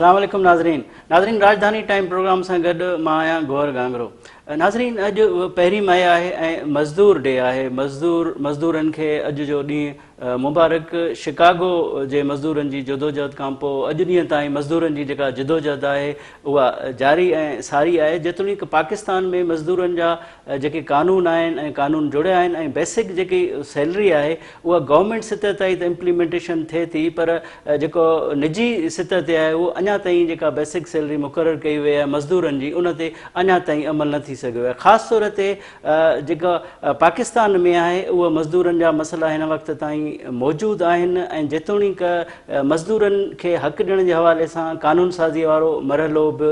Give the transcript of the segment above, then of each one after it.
अस्सलाम वालेकुम नाज़रीन। राजधानी टाइम प्रोग्राम से गॾु मां आहियां गौहर गांगरो। नाज़रीन, अॼु पहिरीं मई आहे ऐं मज़दूर डे आहे। मज़दूरनि खे अॼु जो ॾींहुं मुबारक। शिकागो जे मज़दूरनि जी जदोजहद खां पोइ अॼु ॾींहं ताईं मज़दूरनि जी जेका जदोजहद आहे उहा जारी ऐं सारी आहे। जेतोणीकि पाकिस्तान में मज़दूरनि जा जेके कानून आहिनि ऐं कानून जुड़िया आहिनि ऐं बेसिक जेकी सैलरी आहे उहा गवर्नमेंट सतह ताईं त इम्प्लीमेंटेशन थिए थी, पर जेको निजी सतह ते आहे उहो अञा ताईं जेका बेसिक सैलरी मुक़ररु कई वई आहे मज़दूरनि जी, उन ते अञा ताईं अमल न थी सघियो आहे। ख़ासि तौर ते जेका पाकिस्तान में आहे उहा मज़दूरनि जा मसइला हिन वक़्त ताईं मौजूदु आहिनि ऐं जेतोणीकि मज़दूरनि खे हक़ ॾियण जे हवाले सां कानून साज़ी वारो मरहलो बि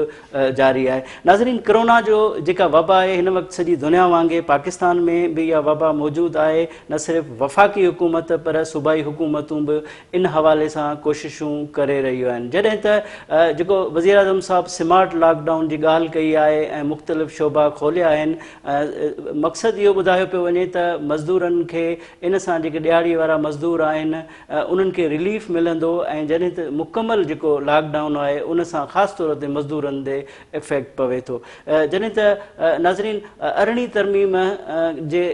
जारी आहे। नाज़रीन, कोरोना जो जेका वबा आहे हिन वक़्तु सॼी दुनिया वांगुरु पाकिस्तान में बि इहा वबा मौजूदु आहे। न सिर्फ़ु वफ़ाक़ी हुकूमत पर सूबाई हुकूमतूं बि इन हवाले सां कोशिशूं करे रहियूं आहिनि। जॾहिं त जेको वज़ीर आज़म साहब स्मार्ट लॉकडाउन जी ॻाल्हि कई आहे ऐं मुख़्तलिफ़ शोबा खोलिया आहिनि, मक़सदु इहो ॿुधायो पियो वञे त मज़दूरनि खे इन सां जेके ॾियारी वारा मज़दूर आहिनि उन्हनि खे रिलीफ मिलंदो ऐं जॾहिं त मुकमल जेको लॉकडाउन आहे उन सां ख़ासि तौर ते मज़दूरनि ते इफ़ेक्ट पवे थो। जॾहिं त नाज़रीन अरिड़हीं तरमीम जे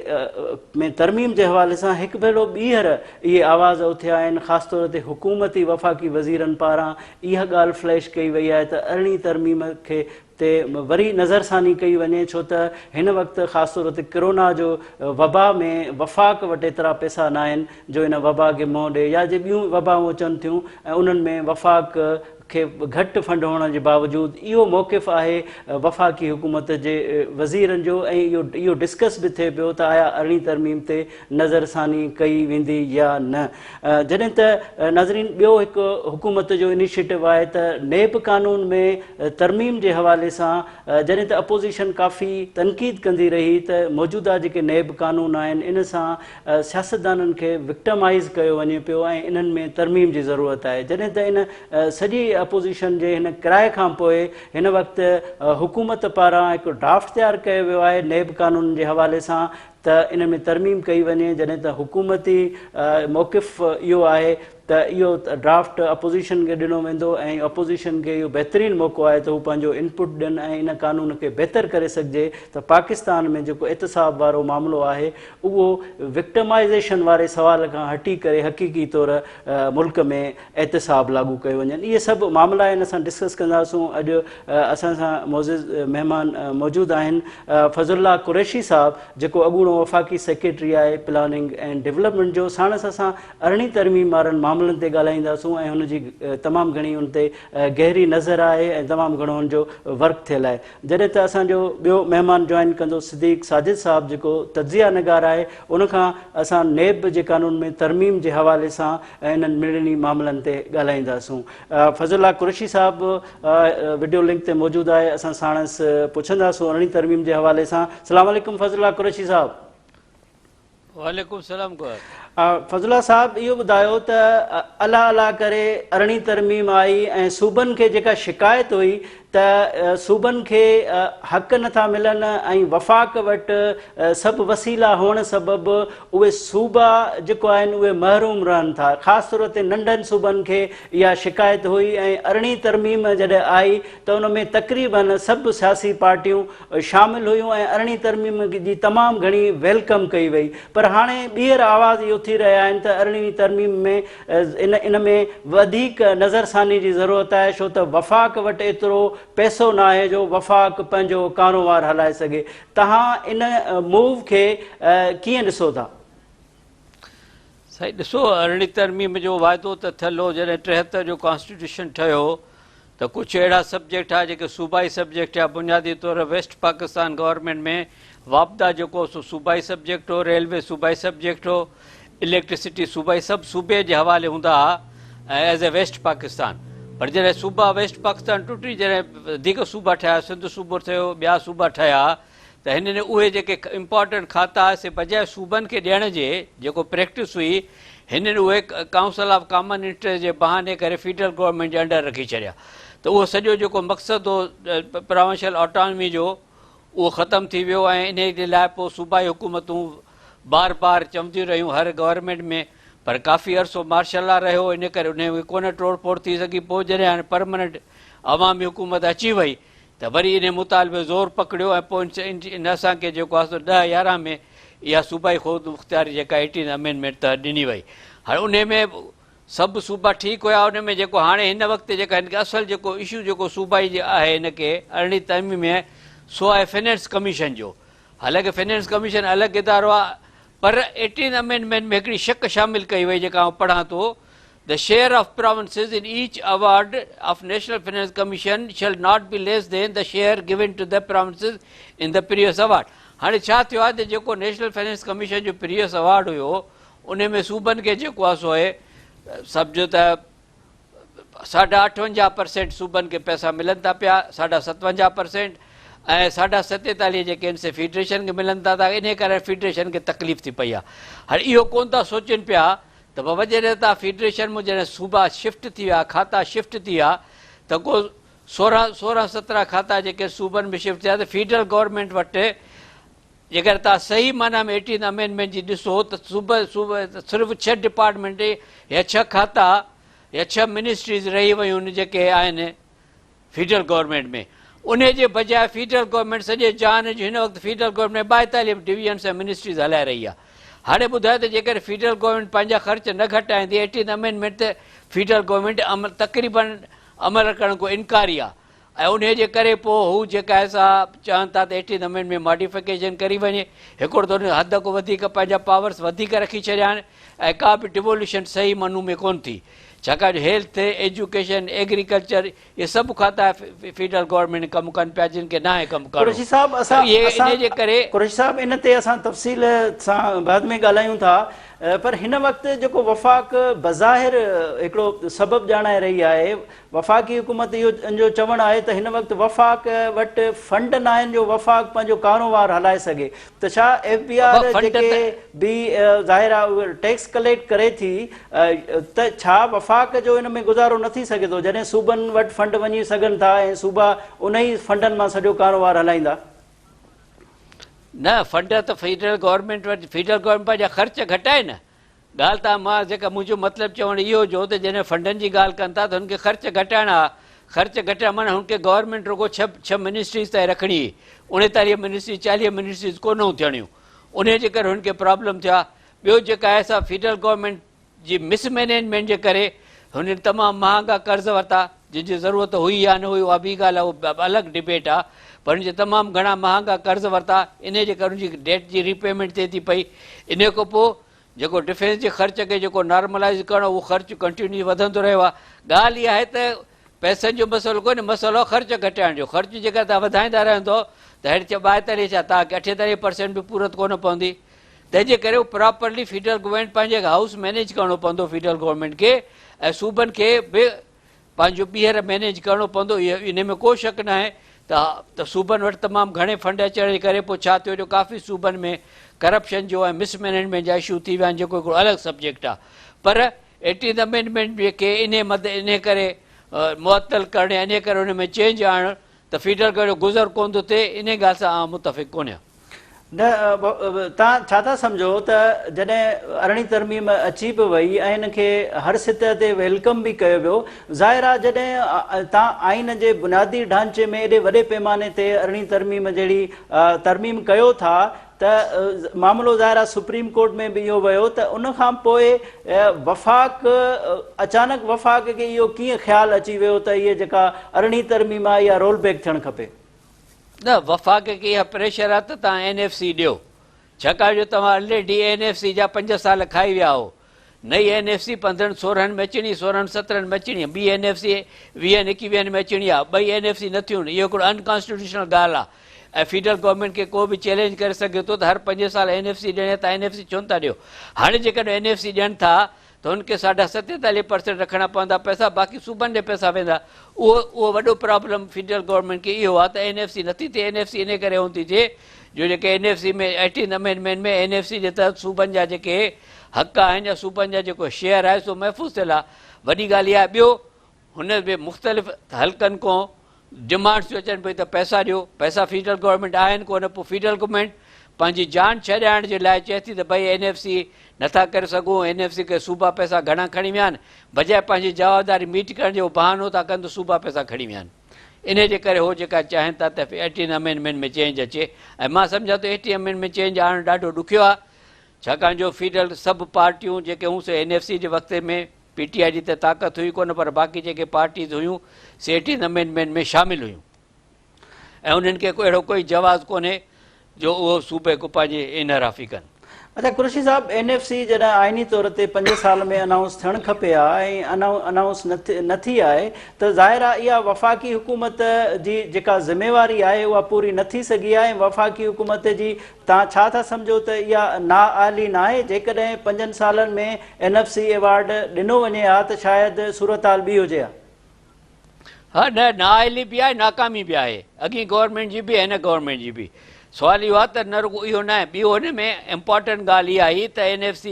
में तरमीम जे हवाले सां हिकु भेरो ॿीहर इहे आवाज़ उथिया आहिनि। ख़ासि तौर ते हुकूमती वफ़ाक़ी वज़ीरनि पारां इहा ॻाल्हि फ्लैश कई वई आहे त अरिड़हीं तरमीम खे ते वरी नज़रसानी कई वञे, छो त हिन वक़्तु ख़ासि तौर ते कोरोना जो वबा में वफ़ाक़ वटि एतिरा पैसा न आहिनि जो इन वबा खे मुंहुं ॾिए, या जे ॿियूं वबाऊं अचनि थियूं ऐं उन्हनि में वफ़ाक़ खे घटि फंड हुअण जे बावजूदि इहो मौक़िफ़ आहे वफ़ाक़ी हुकूमत जे वज़ीरनि जो ऐं इहो डिस्कस बि थिए पियो त आया अरिड़हीं तरमीम ते नज़रसानी कई वेंदी या न। जॾहिं त नाज़रीन ॿियो हिकु हुकूमत जो इनिशिएटिव आहे त नेब कानून में तरमीम जे हवाले सां जॾहिं त अपोज़िशन काफ़ी तनक़ीद कंदी रही त मौजूदा जेके नेब कानून आहिनि इन सां सियासतदाननि खे विक्टमाइज़ कयो वञे पियो ऐं इन्हनि में तरमीम जी ज़रूरत आहे। जॾहिं त इन सॼी अपोज़िशन जे हिन किराए खां पोइ हिन वक़्तु हुकूमत पारां हिकु ड्राफ्ट तयारु कयो वियो आहे नेब कानून जे हवाले सां त इन में तरमीम कई वञे। जॾहिं त हुकूमती मौक़िफ़ इहो आहे त इहो ड्राफ्ट अपोज़िशन खे ॾिनो वेंदो ऐं अपोज़िशन खे इहो बहितरीनु मौक़ो आहे त हू पंहिंजो इनपुट ॾियनि ऐं इन कानून खे बहितर करे सघिजे त पाकिस्तान में जेको एहतसाब वारो मामिलो आहे उहो विक्टमाइज़ेशन वारे सवाल खां हटी करे हक़ीक़ी तौर मुल्क में एहतसाब लागू कयो वञनि। इहे सभु मामला आहिनि, असां डिस्कस कंदासूं। अॼु असां सां मोज़िज़ महिमान मौजूदु आहिनि फज़लुल्लाह कुरैशी साहब, जेको अॻूणो वफ़ाक़ी सेक्रेटरी आहे प्लानिंग एंड डेवलपमेंट जो। साणस असां अरिड़हीं तरमीम वारनि मामलनि ते ॻाल्हाईंदासूं ऐं हुनजी तमामु घणी हुन ते गहरी नज़र आहे ऐं तमामु घणो हुनजो वर्क थियल आहे। जॾहिं त असांजो ॿियो महिमान जॉइन कंदो सिद्दीक़ साजिद साहब, जेको तज्ज़िया निगार आहे। उनखां असां नेब जे कानून में तरमीम जे हवाले सां इन्हनि मिड़नी मामलनि ते ॻाल्हाईंदासूं। फज़लुल्लाह कुरैशी साहब वीडियो लिंक ते मौजूदु आहे, असां साणस पुछंदासूं अरिड़हीं तरमीम जे हवाले सां। अस्सलाम वालेकुम फज़लुल्लाह कुरैशी साहब। वालेकुम सलाम। फज़लुल्लाह साहब, इहो ॿुधायो त अला अला करे अरिड़हीं तरमीम आई ऐं सूबनि खे जेका शिकायत हुई त सूबनि खे हक़ नथा मिलनि ऐं वफ़ाक़ वटि सभु वसीला हुअण सबबि उहे सूबा जेको आहिनि उहे महरूम रहनि था। ख़ासि तौर ते नंढनि सूबनि खे इहा शिकायत हुई ऐं अरिड़हीं तरमीम जॾहिं आई त उन में तक़रीबन सभु सियासी पार्टियूं शामिलु हुयूं ऐं अरिड़हीं तरमीम जी तमामु घणी वेलकम कई वई। पर हाणे ॿीहर आवाज़ इहो थी रहिया आहिनि त अरिड़हीं तरमीम में इन में वधीक नज़रसानी जी ज़रूरत आहे, छो त वफ़ाक़ वटि एतिरो पैसो न आहे जो वफ़ाक़ पंहिंजो कारोबार हलाए सघे। तव्हां इन मूव खे कीअं ॾिसो था? साईं ॾिसो, अरिड़हीं तरमीम जो वाइदो त थियल हो। जॾहिं 73 जो कॉन्स्टिट्यूशन ठहियो त कुझु अहिड़ा सब्जेक्ट आहे जेके सूबाई सब्जेक्ट आहे। बुनियादी तौर वेस्ट पाकिस्तान गवर्नमेंट में वापदा जेको सो सूबाई सब्जेक्ट हो, रेलवे सूबाई सब्जेक्ट हो, इलेक्ट्रिसिटी सूबाई, सभु सूबे जे हवाले हूंदा हुआ एज़ ए वेस्ट पाकिस्तान। पर जॾहिं सूबा वेस्ट पाकिस्तान टुटी, जॾहिं वधीक सूबा ठहिया, सिंध सूबो थियो, ॿिया सूबा ठहिया, त हिननि उहे जेके इम्पॉर्टेंट खाता से बजाए सूबनि खे ॾियण जे जेको प्रैक्टिस हुई, हिननि उहे काउंसिल ऑफ कॉमन इंट्रस्ट जे बहाने करे फेडरल गवर्नमेंट जे अंडर रखी छॾिया। त उहो सॼो जेको मक़सदु हो प्रोविंशियल ऑटोनॉमी जो उहो ख़तमु थी वियो ऐं इन जे लाइ पोइ सूबाई हुकूमतूं बार बार चवंदियूं रहियूं हर गवर्नमेंट में, पर काफ़ी अरसो मार्शल लॉ रहियो, इन करे उन में कोन तोड़ फोड़ थी सघी। पोइ जॾहिं हाणे परमानेंट अवामी हुकूमत अची वई त वरी इन मुतालबे ज़ोर पकड़ियो ऐं पोइ इन असांखे जेको आहे सो 2011 में इहा सूबाई ख़ुद मुख़्तियारी जेका 18 अमेंडमेंट त ॾिनी वई। हाणे उन में सभु सूबा ठीकु हुया, उन में जेको हाणे हिन वक़्तु जेका हिनखे असुलु जेको इशू जेको सूबाई जे आहे हिनखे अरिड़हीं तरमीम में सो आहे फाइनेंस कमीशन जो। हालांकि फाइनेंस कमीशन अलॻि इदारो आहे, पर 18 अमेंडमेंट में हिकिड़ी शक शामिल कई वई जेका आउं पढ़ां थो, the share of provinces in each award of national finance commission shall not be less than the share given to the provinces in the previous award. हाणे छा थियो आहे त जेको नेशनल फाइनेंस कमीशन जो प्रीवियस अवार्ड हुयो उन में सूबनि खे जेको आहे सो आहे सम्झो त 58% सूबनि खे पैसा मिलनि था पिया, 57% ऐं 47% जेके आहिनि से फेडरेशन खे मिलनि था, इन करे फेडरेशन खे तकलीफ़ थी पई आहे। हाणे इहो कोन था सोचनि पिया त बाबा जॾहिं तव्हां फेडरेशन में जॾहिं सूबा शिफ्ट थी विया, खाता शिफ्ट थी विया, त को 16-17 खाता जेके सूबनि में शिफ्ट थिया त फेडरल गवर्नमेंट वटि जेकर तव्हां सही माना में 18 अमेंडमेंट जी ॾिसो त सिर्फ़ु 6 डिपार्टमेंट या 6 खाता या 6 मिनिस्ट्रीज़ रही वियूं आहिनि जेके आहिनि फेडरल गवर्नमेंट में। उन जे बजाए फेडरल गवर्नमेंट सॼे जहान जो हिन वक़्तु फेडरल गवर्नमेंट 42 डिवीजन्स ऐं मिनिस्ट्रीज़ हलाए रही आहे। हाणे ॿुधायो त जेकर फेडरल गवर्नमेंट पंहिंजा ख़र्च न घटाईंदी 18 अमेंडमेंट ते फेडरल गवर्नमेंट तक़रीबन अमल करण को इनकारी आहे, ऐं उन जे करे पोइ हू जेका असां चवनि था त 18 अमेंडमेंट में मॉडिफिकेशन करी वञे, हिकिड़ो त उन हद खां वधीक पंहिंजा पावर्स वधीक रखी छॾिया आहिनि ऐं का बि डिवोल्यूशन सही मनू में कोन्ह थी, छाकाणि हेल्थ एजुकेशन एग्रीकल्चर इहे सभु खाता फेडरल गवर्नमेंट कमु कनि पिया जिन खे न आहे कमु करणो। कुरैशी साहब इन जे करे कुरैशी साहब इन ते असां तफ़सील सां बाद में ॻाल्हायूं था, पर हिन वक़्तु जेको वफ़ाक़ बज़ाहिर हिकिड़ो सबबु ॼाणाए रही आहे, वफ़ाक़ी हुकूमत इहो चवणु आहे त हिन वक़्तु वफ़ाक़ वटि फंड न आहिनि जो वफ़ाक़ पंहिंजो कारोबार हलाए सघे, त छा FBI जेके बि ज़ाहिर आहे टैक्स कलेक्ट करे थी त छा वफ़ाक़ जो हिन में गुज़ारो न थी सघे थो जॾहिं सूबनि वटि फंड वञी सघनि था ऐं सूबा उन ई फंडनि मां सॼो कारोबार हलाईंदा? न, फंड त फेडरल गवर्नमेंट वटि, फेडरल गवर्नमेंट पंहिंजा ख़र्च घटाए न। ॻाल्हि तव्हां मां जेका मुंहिंजो मतिलबु चवणु इहो जो त जॾहिं फंडनि जी ॻाल्हि कनि था त हुनखे ख़र्च घटाइणा, ख़र्च घटाइण माना हुनखे गवर्नमेंट रुगो 6 मिनिस्ट्रीज़ ताईं रखणी, 39 मिनिस्ट्री 40 मिनिस्ट्रीज़ कोन थियणियूं, उन जे करे हुनखे प्रॉब्लम थिया। ॿियो जेका आहे असां फेडरल गवर्नमेंट जी मिसमैनेजमेंट जे करे हुननि तमामु महांगा कर्ज़ वरिता, जंहिंजी ज़रूरत हुई या न हुई उहा ॿी ॻाल्हि आहे, उहा अलॻि डिबेट आहे, पर हुनजे तमामु घणा महांगा कर्ज़ वरिता, इन जे करे हुनजी डेट जी रीपेमेंट थिए थी पई। इन खां पोइ जेको डिफेंस जे ख़र्च खे जेको नॉर्मलाइज़ करणो उहो ख़र्च कंटिन्यू वधंदो रहियो आहे। ॻाल्हि इहा आहे त पैसनि जो मसइलो कोन्हे, मसइलो ख़र्च घटाइण जो। ख़र्च जेकर तव्हां वधाईंदा रहंदो त हेठि 42 छा तव्हांखे 38% बि पूरत कोन पवंदी, तंहिंजे करे उहो प्रॉपरली फेडरल गवर्नमेंट पंहिंजे हाउस मैनेज करिणो पवंदो फेडरल गवर्नमेंट खे, ऐं सूबनि खे बि पंहिंजो ॿीहर मैनेज करिणो पवंदो। इन में को शक न आहे त सूबनि वटि तमामु घणे फंड अचण जे करे पोइ छा थियो जो काफ़ी सूबनि में करप्शन जो ऐं मिसमैनेजमेंट जा इशू थी विया आहिनि, जेको हिकिड़ो अलॻि सब्जेक्ट आहे। पर 18 अमेंडमेंट जेके इन करे मुअतल करणु, इन करे हुन में चेंज आणणु त फेडरल गवर्नमेंट गुज़र कोन थो थिए, इन ॻाल्हि सां आउं मुतफ़िक़ कोन आहियां। न, तव्हां छा था सम्झो त जॾहिं अरिड़हीं तरमीम अची बि वई ऐं हिनखे हर सतह ते वेलकम बि कयो वियो, ज़ाहिर आहे जॾहिं तव्हां आइन जे बुनियादी ढांचे में एॾे वॾे पैमाने ते अरिड़हीं तरमीम जहिड़ी तरमीम कयो था त मामिलो ज़ाहिर आहे सुप्रीम कोर्ट में बि इहो वियो, त उन खां पोइ वफ़ाक़ अचानक वफ़ाक़ खे इहो कीअं ख़्यालु अची वियो त इहे जेका अरिड़हीं तरमीम आहे इहा रोल बैक थियणु खपे? न, वफ़ाक़ खे इहा प्रेशर आहे त तव्हां NFC ॾियो, छाकाणि जो तव्हां ऑलरेडी NFC जा 5 साल खाई विया हो। नई NFC 15-16 में अचणी, 16-17 में अचणी, ॿी NFC 20-21 में अचणी आहे, ॿई NFC नथियूं आहिनि। इहो हिकिड़ो अनकॉन्स्टिट्यूशनल ॻाल्हि आहे ऐं फेडरल गवर्नमेंट खे को बि चैलेंज करे सघे थो त हर 5 साल NFC ॾियणी, तव्हां NFC छो नथा ॾियो? हाणे जेकॾहिं NFC ॾियनि था त हुनखे 47% रखणा पवंदा पैसा, बाक़ी सूबनि ॾे पैसा वेंदा। उहो वॾो प्रॉब्लम फेडरल गवर्नमेंट खे इहो आहे त NFC नथी थिए। NFC इन करे हुन थी थिए जो जेके NFC में 18 अमेंडमेंट में NFC जे तहत सूबनि जा जेके हक़ आहिनि या सूबनि जा जेको शेयर आहे सो महफ़ूज़ थियल आहे। वॾी ॻाल्हि इहा आहे। ॿियो, हुन में मुख़्तलिफ़ हल्कनि खां डिमांड्स थियूं अचनि पई त पैसा ॾियो, पैसा फेडरल गवर्नमेंट आहिनि कोन, पोइ फेडरल गवर्नमेंट पंहिंजी जान छॾाइण जे लाइ चए थी त भई NFC नथा करे सघूं, NFC खे सूबा पैसा घणा खणी विया आहिनि, बजाए पंहिंजी जवाबदारी मीट करण जो बहानो था कनि त सूबा पैसा खणी विया आहिनि। इन जे करे हो जेका चाहिनि था त 18 अमेंडमेंट में चेंज अचे, ऐं मां सम्झां थो 80 अमेंडमेंट में चेंज आणणु ॾाढो ॾुखियो आहे, छाकाणि जो फेडरल सभु पार्टियूं जेके हूं से NFC जे वक़्त में PTI जी त ताक़त हुई कोन, पर बाक़ी जेके पार्टीज़ हुयूं से 18 अमेंडमेंट में शामिल हुयूं, ऐं उन्हनि खे अहिड़ो कोई जवाज़ कोन्हे जो उहो सूबे को पंहिंजे इन राफ़ी कनि। अच्छा कुरैशी साहब, NFC जॾहिं आइनी तौर ते 5 साल में अनाउंस थियणु खपे ऐं अनाउंस न थी आहे त ज़ाहिर आहे इहा वफ़ाक़ी हुकूमत जी जेका ज़िम्मेवारी आहे उहा पूरी न थी सघी आहे, ऐं वफ़ाक़ी हुकूमत जी तव्हां छा था सम्झो त इहा नाअहली न आहे? जेकॾहिं 5 सालनि में NFC अवार्ड ॾिनो वञे हा त शायदि सूरत हाल ॿी हुजे हा। हा, न नाअहली बि आहे, नाकामी बि आहे, अॻी गवर्नमेंट जी बि ऐं हिन गवर्नमेंट जी बि। सुवाल इहो आहे त न रुॻो इहो न आहे, ॿियो हिन में इम्पॉर्टेंट ॻाल्हि इहा आई त NFC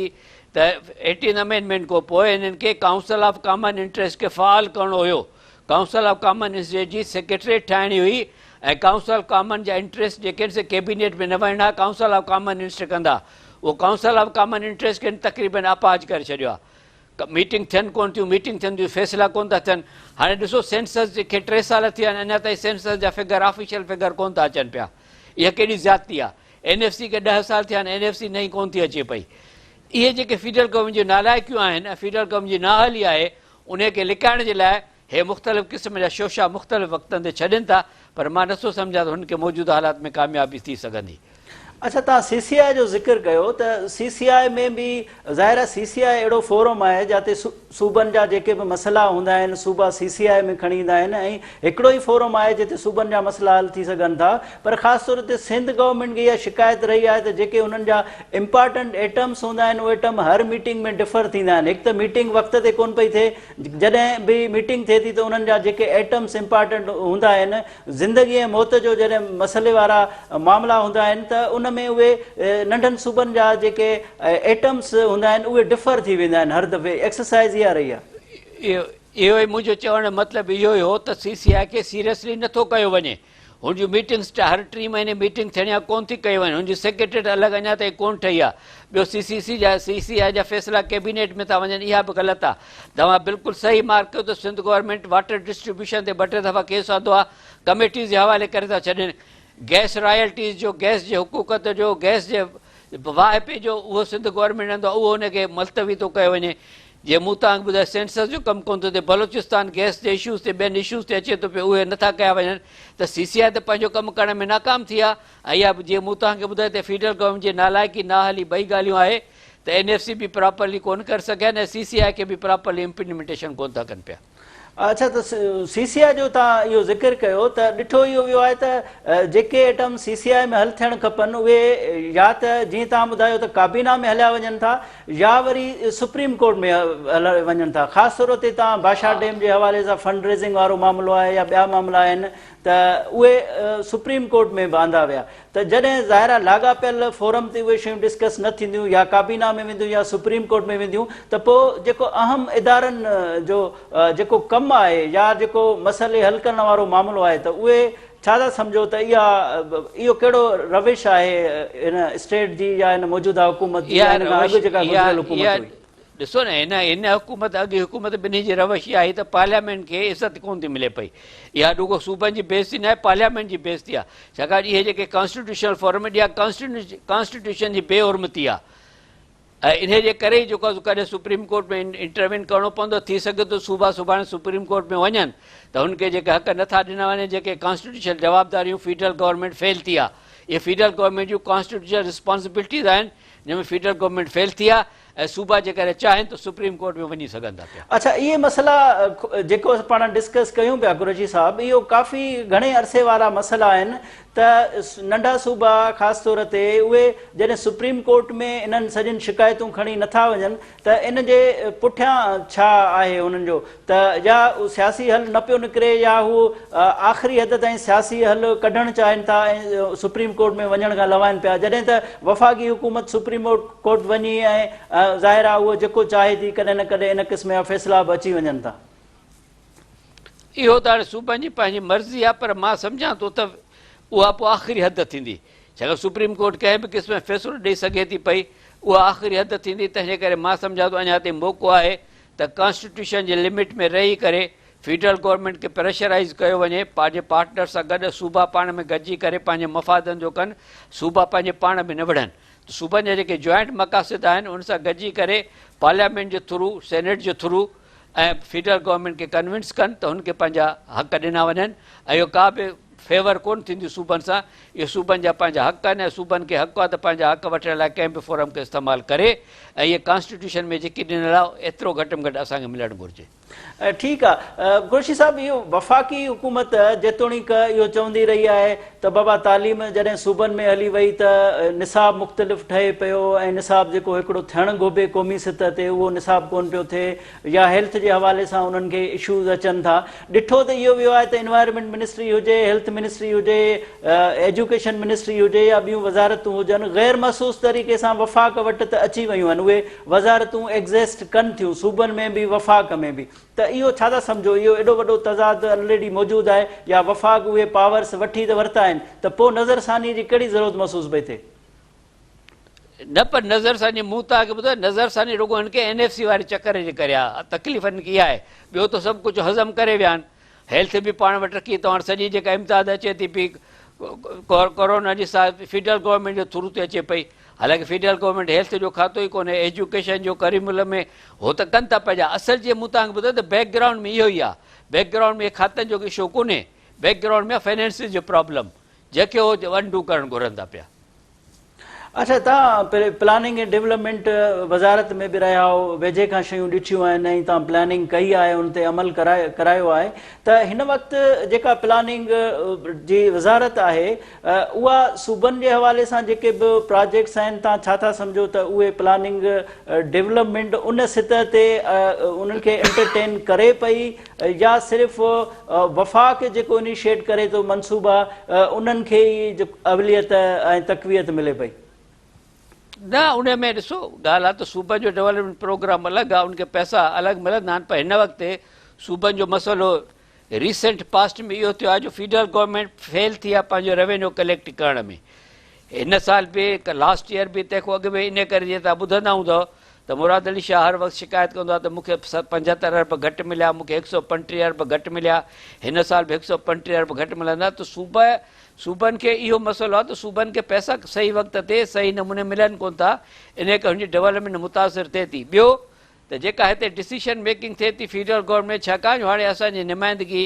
त 18 अमेंडमेंट खां पोइ हिननि खे काउंसिल ऑफ कॉमन इंट्रस्ट खे फ़ाल करणो हुयो। काउंसिल ऑफ कॉमन इंट्रस्ट जी सेक्रेटरीट ठाहिणी हुई, ऐं काउंसिल ऑफ कॉमन जा इंट्रस्ट जेके आहिनि से कैबिनेट में न वञणा, काउंसिल ऑफ कॉमन इंट्रस्ट कंदा। उहो काउंसिल ऑफ कॉमन इंट्रस्ट खे तक़रीबन अपाज करे छॾियो आहे। मीटिंग थियनि कोन थियूं, मीटिंग थियनि थियूं, फैसला कोन था थियनि। हाणे ॾिसो सेंसस खे 3 साल थिया आहिनि, अञा ताईं सेंसस जा फिगर ऑफिशियल फिगर कोन था अचनि पिया। इहा केॾी ज़्यादती आहे। NFC खे 10 साल थिया आहिनि, NFC नई कोन थी अचे पई। इहे जेके फेडरल गवर्नमेंट जूं नालाइकियूं आहिनि, फेडरल गवर्नमेंट जी नाअहली आहे, उन खे लिकाइण जे लाइ हे मुख़्तलिफ़ क़िस्म जा शोशा मुख़्तलिफ़ वक़्तनि ते छॾनि था, पर मां नथो सम्झां त हुननि खे मौजूदा हालात में कामयाबी थी सघंदी। अच्छा, तव्हां CCI जो ज़िक्र कयो त CCI में बि ज़ाहिर आहे CCI अहिड़ो फोरम आहे जिते सूबनि जा जेके बि मसइला हूंदा आहिनि सूबा CCI में खणी ईंदा आहिनि, ऐं हिकिड़ो ई फोरम आहे जिते सूबनि जा मसइला हल थी सघनि था। पर ख़ासि तौर ते सिंध गवर्नमेंट खे इहा शिकायत रही आहे त जेके हुननि जा इम्पॉर्टेंट एटम्स हूंदा आहिनि उहे एटम हर मीटिंग में डिफर थींदा आहिनि। हिकु त मीटिंग वक़्त ते कोन पई थिए, जॾहिं बि मीटिंग थिए थी त उन्हनि जा जेके एटम्स इम्पॉर्टेंट हूंदा आहिनि, ज़िंदगी ऐं मौत जो जॾहिं मसइले वारा मामला हूंदा आहिनि त उन में उहे नंढनि सूबनि जा जेके एटम्स हूंदा आहिनि उहे डिफर थी वेंदा आहिनि हर दफ़े। एक्सरसाइज़ इहा रही आहे। इहो ई मुंहिंजो चवण जो मतिलबु इहो ई हो त CCI खे सीरियसली नथो कयो वञे। हुन जूं मीटिंग्स हर 3 महीने मीटिंग थियणी आहे, कोन थी कई वञे। हुनजी सेक्रेटरीट अलॻि अञा ताईं कोन ठही आहे। ॿियो CCI जा फैसला कैबिनेट में था वञनि, इहा बि ग़लति आहे। तव्हां बिल्कुलु सही मार्क कयो त सिंध गवर्नमेंट वाटर डिस्ट्रीब्यूशन ते 2-3 दफ़ा केस आंदो आहे, कमेटीज़ जे हवाले करे था छॾनि। गैस रॉयल्टीज़ जो, गैस जे हुकूकत जो, गैस जे वाइपे जो उहो सिंध गवर्नमेंट हूंदो आहे, उहो हुनखे मुलतवी थो कयो वञे। जे मूं तव्हांखे ॿुधायो सेंसस जो कमु कोन थो थिए, बलोचिस्तान गैस जे इशूज़ ते ॿियनि इशूज़ ते अचे थो पियो, उहे नथा कया वञनि, त CCI त पंहिंजो कमु करण में नाकाम थी आहे। ऐं इहा जीअं मूं तव्हांखे ॿुधायो त फेडरल गवर्नमेंट जी नालाइकी नाअहली ॿई ॻाल्हियूं आहे त NFC बि प्रॉपरली कोन करे सघिया आहिनि, ऐं CCI खे बि प्रॉपरली इम्प्लीमेंटेशन कोन था कनि पिया। अच्छा, त CCI जो तव्हां इहो ज़िक्र कयो त ॾिठो इहो वियो आहे त जेके एटम CCI में हल थियणु खपनि उहे या त जीअं तव्हां ॿुधायो त काबीना में हलिया वञनि था या वरी सुप्रीम कोर्ट में हलिया वञनि था। ख़ासि तौर ते तव्हां बाशा डैम जे हवाले सां फंड रेज़िंग वारो मामिलो आहे या ॿिया मामला आहिनि त उहे सुप्रीम कोर्ट में बि आंदा विया। त जॾहिं ज़ाहिर आहे लाॻापियल फोरम ते उहे शयूं डिस्कस न थींदियूं या काबीना में वेंदियूं या सुप्रीम कोर्ट में वेंदियूं त पोइ जेको अहम इदारनि जो जेको कमु आहे या जेको मसइले हल करण वारो मामिलो आहे त उहे छा था सम्झो त इहो कहिड़ो रविश आहे इन स्टेट जी या इन मौजूदा हुकूमत जी? ॾिसो न, हिन हुकूमत अॻे हुकूमत ॿिन्ही जी रवश इहा आई त पार्लियामेंट खे इज़त कोन थी मिले पई। इहा रुॻो सूबनि जी बेइज़ती न आहे, पार्लियामेंट जी बेइज़ती आहे। छाकाणि इहे जेके कॉन्स्टिट्यूशनल फॉर्म इहा कॉन्स्टिट्यूशन जी बेउर्मती आहे, ऐं इन जे करे ई जेको कॾहिं सुप्रीम कोर्ट में इंटरवेन करिणो पवंदो। थी सघे थो सूबा सुभाणे सुप्रीम कोर्ट में वञनि त हुनखे जेके हक़ नथा ॾिना वञनि, जेके कॉन्स्टिट्यूशनल जवाबदारियूं फेडरल गवर्नमेंट फेल थी आहे। इहे फेडरल गवर्नमेंट जूं कॉन्स्टिट्यूशनल रिस्पॉन्सिबिलिटीज़ आहिनि जंहिंमें फेडरल गवर्नमेंट फेल थी आहे, ऐं सूबा जेकॾहिं चाहिनि त सुप्रीम कोर्ट में वञी सघनि था पिया। अच्छा, इहे मसइला जेको पाण डिस्कस कयूं पिया कुरैशी साहब, इहो काफ़ी घणे अरसे वारा मसइला आहिनि त नंढा सूबा ख़ासि तौर ते उहे जॾहिं सुप्रीम कोर्ट में इन्हनि सॼियुनि शिकायतूं खणी नथा वञनि त इन जे पुठियां छा आहे उन्हनि जो? त या सियासी हल न पियो निकिरे या हू आख़िरी हद ताईं सियासी हल कढणु चाहिनि था ऐं सुप्रीम कोर्ट में वञण खां लवाइनि पिया, जॾहिं त वफ़ाक़ी हुकूमत सुप्रीम कोर्ट वञी ऐं ज़ाहिर आहे उहो जेको चाहे थी कॾहिं न कॾहिं इन क़िस्म जा फ़ैसिला बि अची वञनि था। इहो त हाणे सूबनि जी पंहिंजी मर्ज़ी आहे, पर मां सम्झां थो त उहा पोइ आख़िरी हद थींदी। छाकाणि सुप्रीम कोर्ट कंहिं बि क़िस्म जो फ़ैसिलो ॾेई सघे थी पई, उहा आख़िरी हद थींदी। तंहिंजे करे मां सम्झां थो अञा ताईं मौक़ो आहे त कॉन्स्टिट्यूशन जे लिमिट में रही करे फेडरल गवर्नमेंट खे प्रेशराइज़ कयो वञे, पंहिंजे पार्टनर सां गॾु सूबा पाण में गॾिजी करे पंहिंजे मफ़ादनि जो कनि, सूबा पंहिंजे पाण में न विढ़नि। सूबनि जा जेके जॉइंट मक़ासिद आहिनि उन सां गॾिजी करे पार्लियामेंट जे थ्रू, सेनेट जे थ्रू ऐं फेडरल गवर्नमेंट खे कन्विंस कनि त हुनखे पंहिंजा हक़ ॾिना वञनि। ऐं इहो का बि फेवर कोन थींदी सूबनि सां, इहे सूबनि जा पंहिंजा हक़ आहिनि ऐं सूबनि खे हक़ आहे त पंहिंजा हक़ वठण लाइ कंहिं बि फोरम खे इस्तेमालु करे। ऐं इहे कॉन्स्टिट्यूशन में जेकी ॾिनल आहे एतिरो घटि में घटि असांखे मिलणु घुरिजे। ठीकु आहे कुरैशी साहिबु, इहो वफ़ाक़ी हुकूमत जेतोणीक इहो चवंदी रही आहे त बाबा तालीम जॾहिं सूबनि में हली वई त निसाब मुख़्तलिफ़ ठहे पियो ऐं निसाब जेको हिकिड़ो थियणु घुरिजे क़ौमी सतह ते उहो निसाब कोन पियो थिए, या हेल्थ जे हवाले सां उन्हनि खे इशूज़ अचनि था। ॾिठो त इहो वियो आहे त एनवायरमेंट मिनिस्ट्री हुजे, हेल्थ मिनिस्ट्री हुजे, एजुकेशन मिनिस्ट्री हुजे या ॿियूं वज़ारतूं हुजनि, गैर महसूस तरीक़े सां वफ़ाक़ वटि त अची वियूं आहिनि। उहे वज़ारतूं एग्ज़िस्ट कनि थियूं सूबनि में बि वफ़ाक़ में बि। त इहो छा था सम्झो, इहो एॾो वॾो तज़ाद ऑलरेडी मौजूदु आहे या वफ़ाक़ उहे पावर्स वठी त वरिता आहिनि त पोइ नज़रसानी जी कहिड़ी ज़रूरत महसूस पई थिए? न पर नज़रसानी, मूं तव्हांखे ॿुधायो नज़रसानी रुॻो हिनखे NFC वारे चकर जे करे आहे। तकलीफ़ हिनखे इहा आहे, ॿियो त सभु कुझु हज़म करे विया आहिनि। हेल्थ बि पाण वटि रखी अथऊं, सॼी जेका इम्तियाद अचे थी पई कोरोना जी फेडरल गवर्नमेंट जे थ्रू ते अचे पई। हालांकि फेडरल गवर्नमेंट हेल्थ जो खातो ई कोन्हे, एजुकेशन जो करिकुलम में हो त कनि था पंहिंजा। असल जीअं मूं तव्हांखे ॿुधायो त बैकग्राउंड में इहो ई आहे, बैकग्राउंड में खातनि जो इशू कोन्हे, बैकग्राउंड में फाइनेंसिस जो प्रॉब्लम जेके हो अनडू करणु घुरनि था पिया। अच्छा, तव्हां प्लानिंग ऐं डेवलपमेंट वज़ारत में बि रहिया हो, वेझे खां शयूं ॾिठियूं आहिनि ऐं तव्हां प्लानिंग कई आहे, उन ते अमल करायो आहे। त हिन वक़्तु जेका प्लानिंग जी वज़ारत आहे उहा सूबनि जे हवाले सां जेके बि प्रोजेक्ट्स आहिनि, तव्हां छा था सम्झो त उहे प्लानिंग डेवलपमेंट उन सतह ते उन्हनि खे एंटरटेन करे पई या सिर्फ़ु वफ़ाक़ जेको इनिशिएट करे थो मनसूबा उन्हनि खे ई अवलियत ऐं तक़वियत मिले पई? न, उन में ॾिसो ॻाल्हि आहे त सूबनि जो डेवलपमेंट प्रोग्राम अलॻि आहे, उनखे पैसा अलॻि मिलंदा आहिनि। पर हिन वक़्तु सूबनि जो मसइलो रीसेंट पास्ट में इहो थियो आहे जो फेडरल गवर्नमेंट फेल थी आहे पंहिंजो रेवेन्यू कलेक्ट करण में। हिन साल बि लास्ट ईयर बि तंहिंखां अॻु में इन करे जीअं तव्हां ॿुधंदा हूंदव त मुराद अली शाह हर वक़्तु शिकायत कंदो आहे त मूंखे 75 अरब घटि मिलिया, मूंखे 135 अरब घटि मिलिया। हिन साल बि 135 अरब घटि मिलंदा। त सूबनि खे इहो मसइलो आहे त सूबनि खे पैसा सही वक़्त ते सही नमूने मिलनि कोन था, इन करे हुनजी डेवलपमेंट मुतासिर थिए थी। ॿियो त जेका हिते डिसीशन मेकिंग थिए थी फेडरल गवर्नमेंट, छाकाणि हाणे असांजी नुमाइंदगी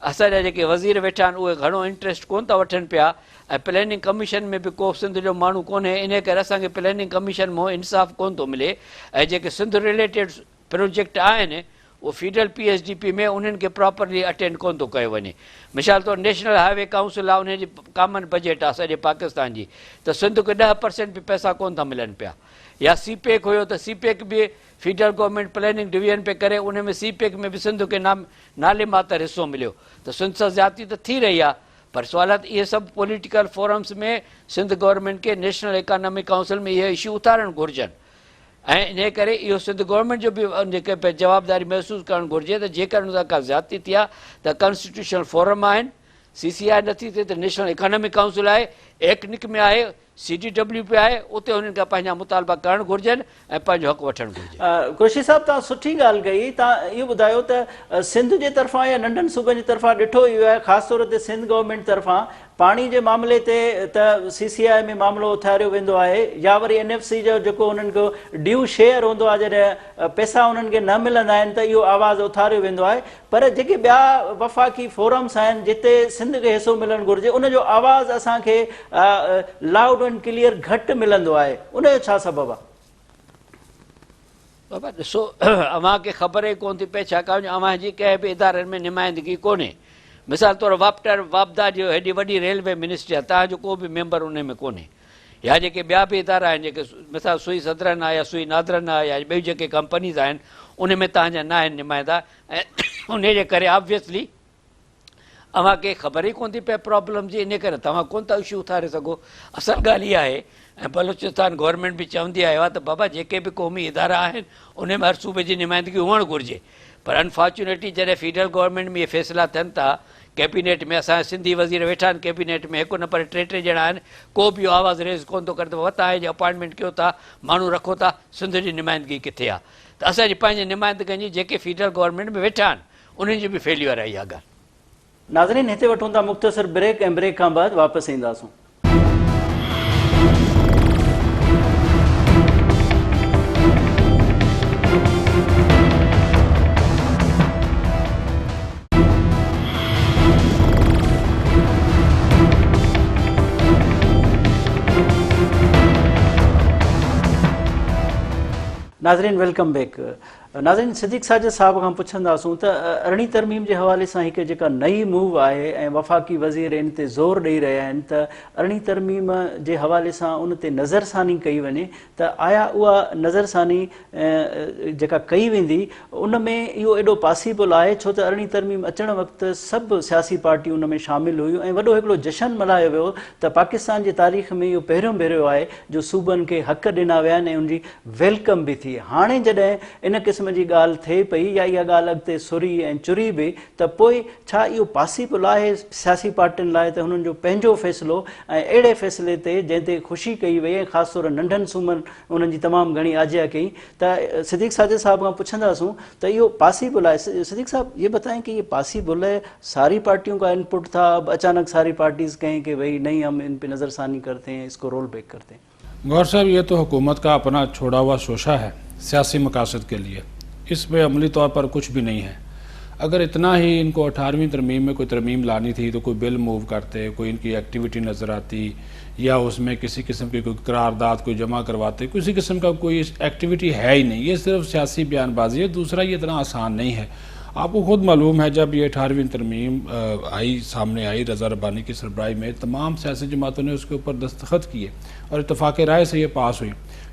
असांजा जेके वज़ीर वेठा आहिनि उहे घणो इंट्रस्ट कोन था वठनि पिया ऐं प्लैनिंग कमीशन में बि को सिंध जो माण्हू कोन्हे, इन करे असांखे प्लैनिंग कमीशन मां इंसाफ़ कोन थो मिले। ऐं जेके सिंध रिलेटेड प्रोजेक्ट आहिनि उहो फेडरल PSDP में उन्हनि खे प्रॉपरली अटेंड कोन थो कयो वञे। मिसाल तौरु नेशनल हाईवे काउंसिल आहे, उनजी कॉमन बजट आहे सॼे पाकिस्तान जी, त सिंध खे 10% बि पैसा कोन था मिलनि पिया। या CPEC हुयो त CPEC बि फेडरल गवर्नमेंट प्लैनिंग डिवीजन पे करे, उन में CPEC में बि सिंध खे नाले मातर हिसो मिलियो। त सिंध सां ज़्यादती त थी रही आहे, पर सवालात इहे सभु पॉलिटिकल फोरम्स में सिंध गवर्नमेंट खे नेशनल इकोनॉमिक काउंसिल में इहे इशू उथारणु घुरिजनि। ऐं इन करे इहो सिंध गवर्नमेंट जो बि जेके जवाबदारी महसूसु करणु घुरिजे त जेकर उन सां का ज़्यादती थी आहे त कॉन्स्टिट्यूशनल फोरम आहिनि, CCI नथी थिए त नेशनल इकोनॉमिक काउंसिल आहे, ECNIC में आहे, CDWP आहे, उते उन्हनि खां पंहिंजा मुतालबा करणु घुरिजनि ऐं पंहिंजो हक़ वठणु घुरिजे। कुरैशी साहिबु, तव्हां सुठी ॻाल्हि कई। तव्हां इहो ॿुधायो त सिंध जे तरफ़ां या नंढनि सूबनि जे तरफ़ां ॾिठो वियो आहे ख़ासि तौर ते सिंध गवर्नमेंट तरफ़ां पाणी जे मामले ते त CCI में मामिलो उथारियो वेंदो आहे या वरी NFC जो जेको उन्हनि जो ड्यू शेयर हूंदो आहे, जॾहिं पैसा उन्हनि खे न मिलंदा आहिनि त इहो आवाज़ु उथारियो वेंदो आहे। पर जेके ॿिया वफ़ाक़ी फोरम्स आहिनि जिते सिंध खे हिसो मिलणु घुरिजे, उनजो आवाज़ु असांखे लाउड एंड क्लियर घटि मिलंदो आहे, उनजो छा सबबु आहे? बाबा ॾिसो, अव्हां खे ख़बर ई कोन थी पए, छाकाणि अव्हां जी कंहिं बि इदारनि में नुमाइंदगी कोन्हे। मिसाल तौरु वापदा जो हेॾी वॾी रेलवे मिनिस्ट्री आहे, तव्हांजो को बि मेंबर उन में कोन्हे। या जेके ॿिया बि इदारा आहिनि जेके मिसाल सुई सदरन आहे या सुई नादरन आहे या ॿियूं जेके कंपनीज़ आहिनि उन में तव्हांजा न आहिनि नुमाइंदा, ऐं उन जे करे ऑब्वियसली अव्हां खे ख़बर ई कोन थी पए प्रॉब्लम जी, इन करे तव्हां कोन था इशू उथारे सघो। असल ॻाल्हि इहा आहे, ऐं बलूचिस्तान गवर्नमेंट बि चवंदी आयो आहे त बाबा जेके बि क़ौमी इदारा आहिनि उन में हर सूबे जी नुमाइंदगी हुअणु घुरिजे। पर अनफॉर्चुनेटली जॾहिं फेडरल गवर्नमेंट में इहे फ़ैसिला थियनि था कैबिनेट में असांजा सिंधी वज़ीर वेठा आहिनि कैबिनेट में, हिकु न पर टे टे ॼणा आहिनि, को बि आवाज़ रेज़ कोन थो करे त वता आहे जे अपॉइंटमेंट कयो था, माण्हू रखो था, सिंध जी नुमाइंदगी किथे आहे? त असांजी पंहिंजे नुमाइंदगनि जी जेके फेडरल गवर्नमेंट में वेठा आहिनि उन्हनि जी बि फेल्यूअर आहे इहा ॻाल्हि। नाज़रीन, हिते वठूं था मुख़्तसर ब्रेक ऐं ब्रेक खां बाद वापसि ईंदासूं। नाज़रीन, वेलकम बैक। नाज़रीन, सिद्दीक़ साजिद साहब खां पुछंदासूं त अरिड़हीं तरमीम जे हवाले सां हिकु जेका नई मूव आहे ऐं वफ़ाक़ी वज़ीर इन ते ज़ोर ॾेई रहिया आहिनि त अरिड़हीं तरमीम जे हवाले सां उन ते नज़रसानी कई वञे, त आया उहा नज़रसानी जेका कई वेंदी उन में इहो एॾो पॉसिबल आहे? छो त अरिड़हीं तरमीम अचण वक़्तु सभु सियासी पार्टियूं उन में शामिल हुयूं ऐं वॾो हिकिड़ो जशन मल्हायो वियो त पाकिस्तान जी तारीख़ में इहो पहिरियों भेरो आहे जो सूबनि खे हक़ ॾिना विया आहिनि ऐं उनजी वेलकम बि थी। हाणे जॾहिं इन क़िस्म जी ॻाल्हि थिए पई या इहा ॻाल्हि अॻिते सुरी ऐं चुरी बि, त पोइ छा इहो पॉसिबल आहे सियासी पार्टियुनि लाइ त हुननि जो पंहिंजो फ़ैसिलो ऐं अहिड़े फ़ैसिले ते जंहिं ते ख़ुशी कई वई ऐं ख़ासि तौर नंढनि सूबनि उन्हनि जी तमामु घणी आजिया कई? त सिद्दीक़ साजिद साहब खां पुछंदासूं त इहो पॉसिबल आहे? सिद्दीक़ साहब, ये बताएं कि ये पॉसिबल है? सारी पार्टियों का इनपुट था, अब अचानक सारी पार्टीज़ कहें कि भाई नहीं, हम इन पर नज़रसानी करते हैं, इसको रोल बैक करते हैं। गौर साहब, ये तो हुकूमत का अपना छोड़ा हुआ शोशा है सियासी मकासद के लिए, इसमें अमली तौर पर कुछ भी नहीं है। अगर इतना ही इनको 18वीं तरमीम में कोई तरमीम लानी थी तो कोई बिल मूव करते, कोई इनकी एक्टिविटी नज़र आती या उसमें किसी किस्म की कोई करारदाद कोई जमा करवाते, किसी किस्म का कोई एक्टिविटी है ही नहीं। ये सिर्फ सियासी बयानबाजी है। दूसरा, ये इतना आसान नहीं है। आपको खुद मालूम है जब ये 18वीं तरमीम सामने आई रज़ा रब्बानी की सरबराही में, तमाम सियासी जमातों ने उसके ऊपर दस्तखत किए और इत्तफाक़ राय से ये पास हुई।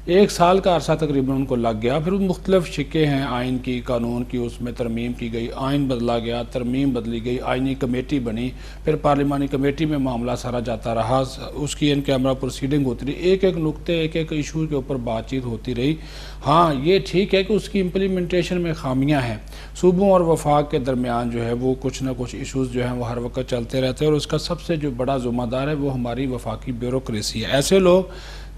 1 साल का अरसा तकरीबन उनको लग गया। फिर मुख्तलिफ शिक्के हैं आइन की, कानून की, उसमें तरमीम की गई, आइन बदला गया, तरमीम बदली गई, आइनी कमेटी बनी, फिर पार्लिमानी कमेटी में मामला सारा जाता रहा, उसकी इन कैमरा प्रोसीडिंग होती रही, एक एक नुक्ते, एक एक इशू के ऊपर बातचीत होती रही। हाँ, ये ठीक है कि उसकी इम्प्लीमेंटेशन में खामियां हैं। सूबों और वफाक के दरमियान जो है वो कुछ ना कुछ इशूज़ जो हैं वो हर वक्त चलते रहते हैं और उसका सबसे जो बड़ा ज़िम्मेदार है वो हमारी वफाकी ब्यूरोक्रेसी है। ऐसे लोग